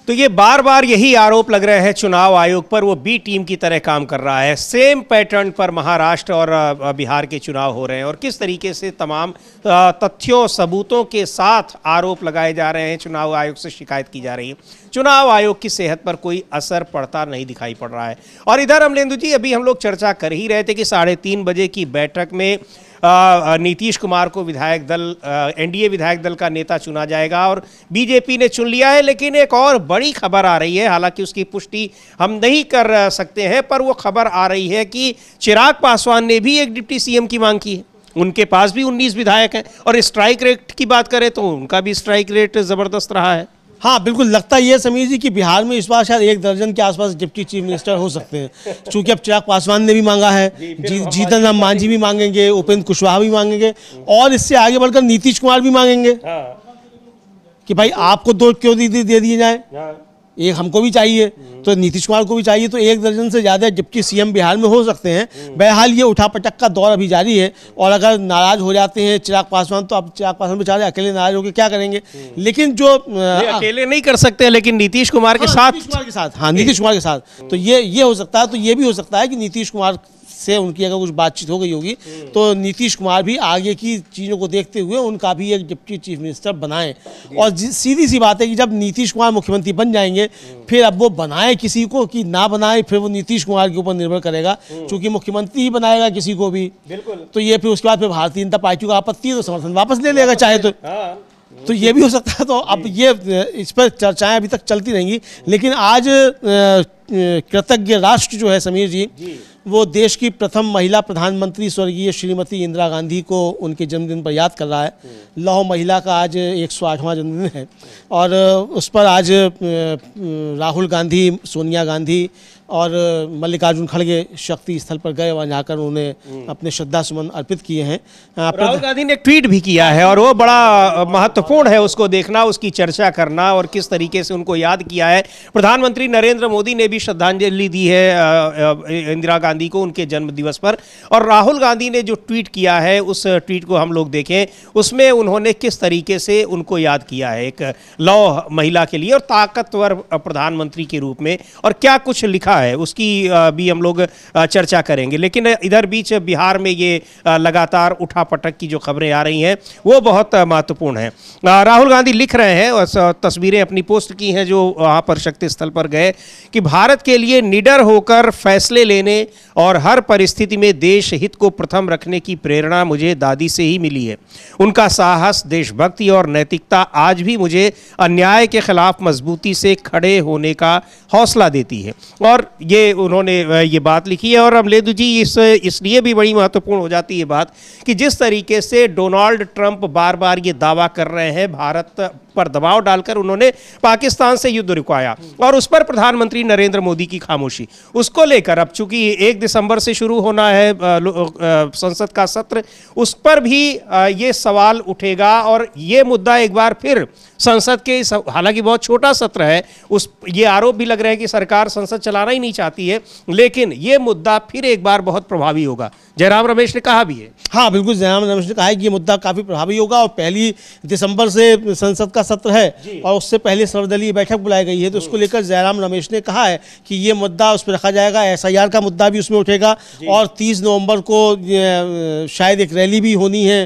तो ये बार बार यही आरोप लग रहे हैं चुनाव आयोग पर, वो बी टीम की तरह काम कर रहा है। सेम पैटर्न पर महाराष्ट्र और बिहार के चुनाव हो रहे हैं और किस तरीके से तमाम तथ्यों सबूतों के साथ आरोप लगाए जा रहे हैं, चुनाव आयोग से शिकायत की जा रही है। चुनाव आयोग की सेहत पर कोई असर पड़ता नहीं दिखाई पड़ रहा है। और इधर अमलेंदु जी, अभी हम लोग चर्चा कर ही रहे थे कि 3:30 बजे की बैठक में नीतीश कुमार को विधायक दल NDA विधायक दल का नेता चुना जाएगा और बीजेपी ने चुन लिया है। लेकिन एक और बड़ी खबर आ रही है, हालांकि उसकी पुष्टि हम नहीं कर सकते हैं, पर वो खबर आ रही है कि चिराग पासवान ने भी एक डिप्टी CM की मांग की है। उनके पास भी 19 विधायक हैं और स्ट्राइक रेट की बात करें तो उनका भी स्ट्राइक रेट जबरदस्त रहा है। हाँ बिल्कुल, लगता ही है समीर जी कि बिहार में इस बार शायद 1 दर्जन के आसपास डिप्टी चीफ मिनिस्टर हो सकते हैं, क्योंकि अब चिराग पासवान ने भी मांगा है, जीतन राम मांझी भी मांगेंगे, उपेंद्र कुशवाहा भी मांगेंगे और इससे आगे बढ़कर नीतीश कुमार भी मांगेंगे कि भाई आपको 2 क्यों दे दिए जाए, एक हमको भी चाहिए, तो नीतीश कुमार को भी चाहिए। तो 1 दर्जन से ज़्यादा डिप्टी CM बिहार में हो सकते हैं। बहरहाल ये उठापटक का दौर अभी जारी है और अगर नाराज हो जाते हैं चिराग पासवान तो अब चिराग पासवान बेचारे अकेले नाराज होकर क्या करेंगे। लेकिन जो अकेले नहीं कर सकते, लेकिन नीतीश कुमार के साथ, हाँ नीतीश कुमार के साथ तो ये हो सकता है। तो ये भी हो सकता है कि नीतीश कुमार से उनकी अगर कुछ बातचीत हो गई होगी तो नीतीश कुमार भी आगे की चीज़ों को देखते हुए उनका भी एक डिप्टी चीफ मिनिस्टर बनाएं। और सीधी सी बात है कि जब नीतीश कुमार मुख्यमंत्री बन जाएंगे फिर अब वो बनाए किसी को कि ना बनाए फिर वो नीतीश कुमार के ऊपर निर्भर करेगा, क्योंकि मुख्यमंत्री ही बनाएगा किसी को भी। तो ये फिर उसके बाद फिर भारतीय जनता पार्टी को आपत्ति है तो समर्थन वापस ले लेगा चाहे तो ये भी हो सकता है। तो अब ये इस पर चर्चाएं अभी तक चलती रहेंगी, लेकिन आज कृतज्ञ राष्ट्र जो है समीर जी वो देश की प्रथम महिला प्रधानमंत्री स्वर्गीय श्रीमती इंदिरा गांधी को उनके जन्मदिन पर याद कर रहा है। लौह महिला का आज 108वां जन्मदिन है और उस पर आज राहुल गांधी, सोनिया गांधी और मल्लिकार्जुन खड़गे शक्ति स्थल पर गए, वहाँ जाकर उन्हें अपने श्रद्धा सुमन अर्पित किए हैं। राहुल गांधी ने ट्वीट भी किया है और वो बड़ा महत्वपूर्ण है उसको देखना, उसकी चर्चा करना और किस तरीके से उनको याद किया है। प्रधानमंत्री नरेंद्र मोदी ने भी श्रद्धांजलि दी है इंदिरा गांधी को उनके जन्म दिवस पर, और राहुल गांधी ने जो ट्वीट किया है उस ट्वीट को हम लोग देखें, उसमें उन्होंने किस तरीके से उनको याद किया है एक लौह महिला के लिए और ताकतवर प्रधानमंत्री के रूप में, और क्या कुछ लिखा है उसकी भी हम लोग चर्चा करेंगे। लेकिन इधर बीच बिहार में ये लगातार उठापटक की जो खबरें आ रही हैं वो बहुत महत्वपूर्ण है। राहुल गांधी लिख रहे हैं और तस्वीरें अपनी पोस्ट की हैं जो वहाँ पर शक्ति स्थल पर गए कि भारत के लिए निडर होकर फैसले लेने और हर परिस्थिति में देश हित को प्रथम रखने की प्रेरणा मुझे दादी से ही मिली है। उनका साहस, देशभक्ति और नैतिकता आज भी मुझे अन्याय के खिलाफ मजबूती से खड़े होने का हौसला देती है। और ये उन्होंने ये बात लिखी है। और अमलेंदु जी इसलिए भी बड़ी महत्वपूर्ण हो जाती है बात कि जिस तरीके से डोनाल्ड ट्रंप बार बार ये दावा कर रहे हैं, भारत पर दबाव डालकर उन्होंने पाकिस्तान से युद्ध रुकवाया और उस पर प्रधानमंत्री नरेंद्र मोदी की खामोशी, उसको लेकर अब चूंकि 1 दिसंबर से शुरू होना है संसद का सत्र, उस पर भी ये सवाल उठेगा और ये मुद्दा एक बार फिर संसद के, हालांकि बहुत छोटा सत्र है, ये आरोप भी लग रहे हैं कि सरकार संसद चलाना ही नहीं चाहती है, लेकिन ये मुद्दा फिर एक बार बहुत प्रभावी होगा। जयराम रमेश ने कहा भी है। हाँ बिल्कुल, जयराम रमेश ने कहा है कि ये मुद्दा काफ़ी प्रभावी होगा और 1 दिसंबर से संसद का सत्र है और उससे पहले सर्वदलीय बैठक बुलाई गई है, तो उसको लेकर जयराम रमेश ने कहा है कि ये मुद्दा उस पर रखा जाएगा। SIR का मुद्दा भी उसमें उठेगा और 30 नवंबर को शायद एक रैली भी होनी है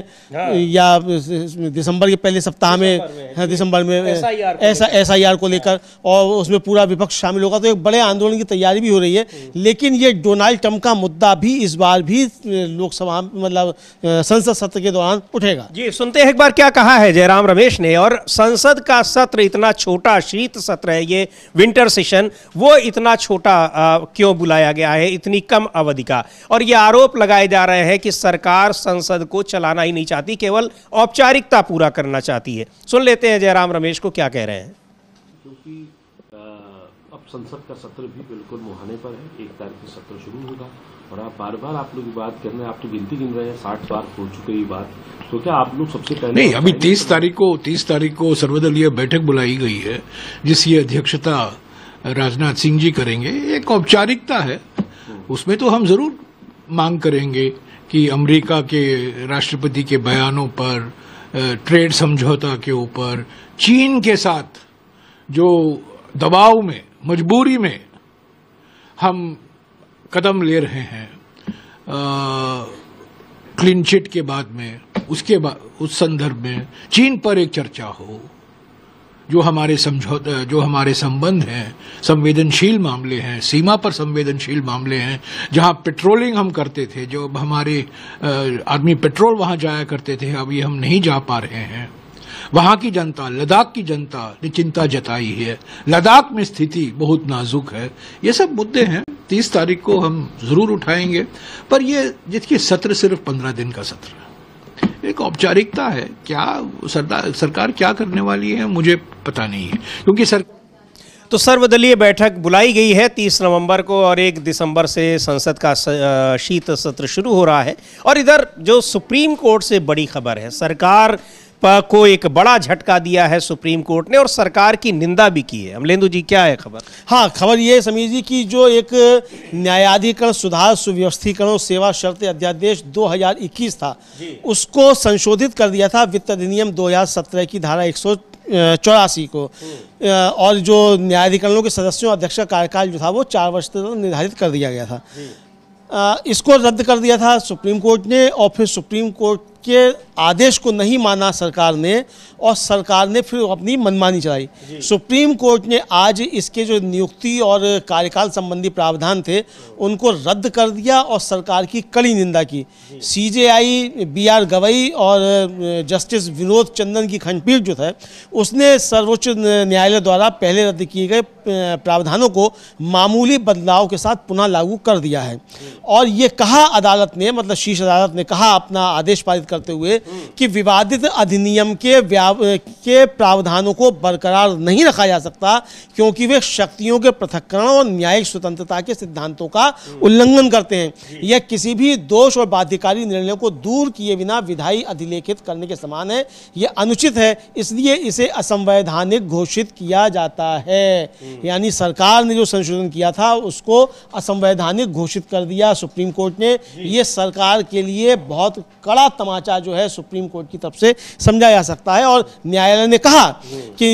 या दिसंबर के पहले सप्ताह में दिसंबर में SIR को लेकर, और उसमें पूरा विपक्ष शामिल होगा, तो एक बड़े आंदोलन की तैयारी भी हो रही है। लेकिन ये डोनाल्ड ट्रंप का मुद्दा भी इस बार भी लोकसभा मतलब संसद सत्र के दौरान उठेगा। जी सुनते हैं एक बार क्या कहा है जयराम रमेश ने। और संसद का सत्र इतना छोटा, शीत सत्र है ये, विंटर सेशन, वो इतना छोटा क्यों बुलाया गया है, इतनी कम अवधि का, और ये आरोप लगाए जा रहे हैं कि सरकार संसद को चलाना ही नहीं चाहती, केवल औपचारिकता पूरा करना चाहती है। सुन लेते हैं जयराम रमेश को क्या कह रहे हैं। क्योंकि अब संसद का सत्र भी बिल्कुल मुहाने पर है, 1 तारीख से सत्र शुरू होगा और आप बार बार आप लोग बात कर रहे हैं, आप तो गिनती गिन रहे हैं, 60 बार हो चुकी ये बात, तो क्या आप लोग सबसे पहले नहीं, अभी 30 तारीख को सर्वदलीय बैठक बुलाई गई है जिसकी अध्यक्षता राजनाथ सिंह जी करेंगे। एक औपचारिकता है, उसमें तो हम जरूर मांग करेंगे कि अमेरिका के राष्ट्रपति के बयानों पर, ट्रेड समझौता के ऊपर, चीन के साथ जो दबाव में, मजबूरी में हम कदम ले रहे हैं क्लीन चिट के बाद में, उसके बाद उस संदर्भ में चीन पर एक चर्चा हो। जो हमारे समझौता, जो हमारे संबंध हैं, संवेदनशील मामले हैं, सीमा पर संवेदनशील मामले हैं, जहां पेट्रोलिंग हम करते थे, जो हमारे आदमी पेट्रोल वहां जाया करते थे, अभी हम नहीं जा पा रहे हैं। वहां की जनता, लद्दाख की जनता ने चिंता जताई है, लद्दाख में स्थिति बहुत नाजुक है। ये सब मुद्दे हैं, 30 तारीख को हम जरूर उठाएंगे। पर ये जिसकी सत्र सिर्फ 15 दिन का सत्र है, एक औपचारिकता है। क्या सरकार क्या करने वाली है मुझे पता नहीं है, क्योंकि तो सर्वदलीय बैठक बुलाई गई है 30 नवंबर को और 1 दिसंबर से संसद का शीत सत्र शुरू हो रहा है। और इधर जो सुप्रीम कोर्ट से बड़ी खबर है, सरकार को एक बड़ा झटका दिया है सुप्रीम कोर्ट ने और सरकार की निंदा भी की है। अमलेंदु जी क्या है खबर? हाँ, खबर ये है समीर जी की जो एक न्यायाधिकरण सुधार सुव्यवस्थीकरण और सेवा शर्तें अध्यादेश 2021 था, उसको संशोधित कर दिया था वित्त अधिनियम 2017 की धारा 184 को, और जो न्यायाधिकरणों के सदस्यों अध्यक्ष का कार्यकाल जो था वो 4 वर्ष तक निर्धारित कर दिया गया था। इसको रद्द कर दिया था सुप्रीम कोर्ट ने, और फिर सुप्रीम कोर्ट के आदेश को नहीं माना सरकार ने, और सरकार ने फिर अपनी मनमानी चलाई। सुप्रीम कोर्ट ने आज इसके जो नियुक्ति और कार्यकाल संबंधी प्रावधान थे उनको रद्द कर दिया और सरकार की कड़ी निंदा की। सीजेआई BR गवई और जस्टिस विनोद चंदन की खंडपीठ जो है उसने सर्वोच्च न्यायालय द्वारा पहले रद्द किए गए प्रावधानों को मामूली बदलाव के साथ पुनः लागू कर दिया है। और ये कहा अदालत ने, मतलब शीर्ष अदालत ने कहा अपना आदेश पारित करते हुए कि विवादित अधिनियम के प्रावधानों को बरकरार नहीं रखा जा सकता क्योंकि वे शक्तियों के पृथक्करण और न्यायिक स्वतंत्रता के सिद्धांतों का उल्लंघन करते हैं। यह किसी भी दोष और बाध्यकारी निर्णयों को दूर किए बिना विधायी अधिलेखित करने के समान है। यह अनुचित है, इसलिए इसे असंवैधानिक घोषित किया जाता है। यानी सरकार ने जो संशोधन किया था उसको असंवैधानिक घोषित कर दिया सुप्रीम कोर्ट ने। यह सरकार के लिए बहुत कड़ा तमाचा जो है सुप्रीम कोर्ट की तरफ से समझा जा सकता है। और न्यायालय ने कहा कि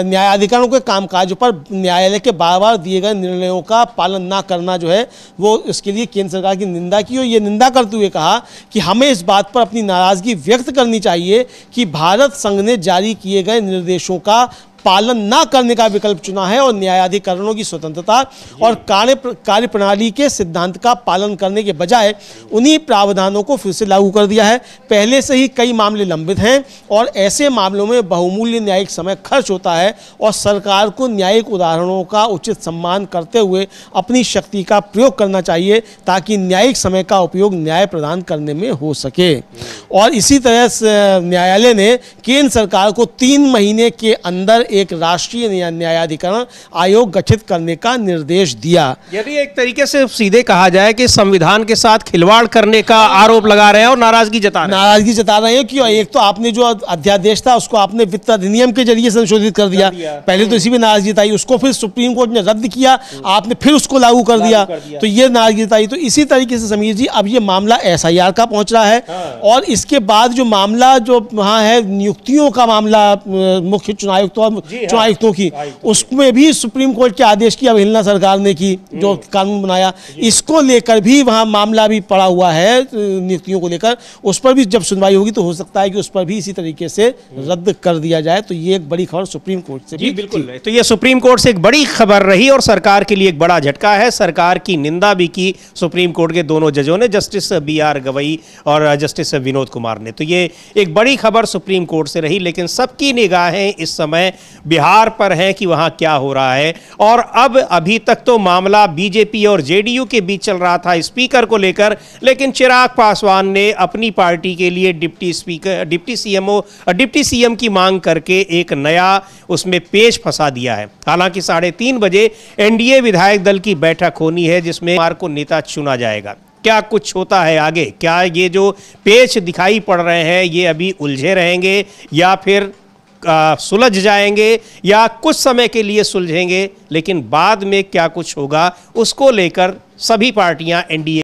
न्यायाधिकरणों के कामकाज पर न्यायालय के बार बार दिए गए निर्णयों का पालन ना करना जो है वो इसके लिए केंद्र सरकार की निंदा की। और ये निंदा करते हुए कहा कि हमें इस बात पर अपनी नाराजगी व्यक्त करनी चाहिए कि भारत संघ ने जारी किए गए निर्देशों का पालन ना करने का विकल्प चुना है और न्यायाधिकरणों की स्वतंत्रता और कार्य प्रणाली के सिद्धांत का पालन करने के बजाय उन्हीं प्रावधानों को फिर से लागू कर दिया है। पहले से ही कई मामले लंबित हैं और ऐसे मामलों में बहुमूल्य न्यायिक समय खर्च होता है और सरकार को न्यायिक उदाहरणों का उचित सम्मान करते हुए अपनी शक्ति का प्रयोग करना चाहिए ताकि न्यायिक समय का उपयोग न्याय प्रदान करने में हो सके। और इसी तरह से न्यायालय ने केंद्र सरकार को 3 महीने के अंदर एक राष्ट्रीय न्यायाधिकरण आयोग गठित करने का निर्देश दिया। यदि एक तरीके से सीधे कहा जाए कि संविधान के साथ खिलवाड़ करने का आरोप लगा रहे हैं और नाराजगी जता रहे हैं। क्यों? एक तो आपने जो अध्यादेश था उसको आपने वित्त अधिनियम के जरिए संशोधित कर दिया। पहले तो इसी में नाराजगी जताई, उसको फिर सुप्रीम कोर्ट ने रद्द किया, आपने फिर उसको लागू कर दिया, तो ये नाराजगी जताई। तो इसी तरीके से समीर जी अब ये मामला SIR का पहुंच रहा है और इसके बाद जो मामला जो वहां है नियुक्तियों का मामला मुख्य चुनाव आयुक्तों की, उसमें भी सुप्रीम कोर्ट के आदेश की अवहेलना सरकार ने की जो कानून बनाया। इसको लेकर भी वहां मामला भी पड़ा हुआ है नियुक्तियों को लेकर, उस पर भी जब सुनवाई होगी तो हो सकता है कि उस पर भी इसी तरीके से रद्द कर दिया जाए। तो ये एक बड़ी खबर सुप्रीम कोर्ट से भी बिल्कुल। तो ये सुप्रीम कोर्ट से एक बड़ी खबर रही और सरकार के लिए एक बड़ा झटका है। सरकार की निंदा भी की सुप्रीम कोर्ट के दोनों जजों ने, जस्टिस BR गवई और जस्टिस विनोद कुमार ने। तो ये एक बड़ी खबर सुप्रीम कोर्ट से रही, लेकिन सबकी निगाहें इस समय बिहार पर है कि वहां क्या हो रहा है। और अब अभी तक तो मामला बीजेपी और जेडीयू के बीच चल रहा था स्पीकर को लेकर, लेकिन चिराग पासवान ने अपनी पार्टी के लिए डिप्टी सीएम की मांग करके एक नया उसमें पेच फंसा दिया है। हालांकि 3:30 बजे एनडीए विधायक दल की बैठक होनी है जिसमें सोमवार को नेता चुना जाएगा। क्या कुछ होता है आगे, क्या ये जो पेच दिखाई पड़ रहे हैं ये अभी उलझे रहेंगे या फिर सुलझ जाएंगे या कुछ समय के लिए सुलझेंगे, लेकिन बाद में क्या कुछ होगा उसको लेकर सभी पार्टियां एनडीए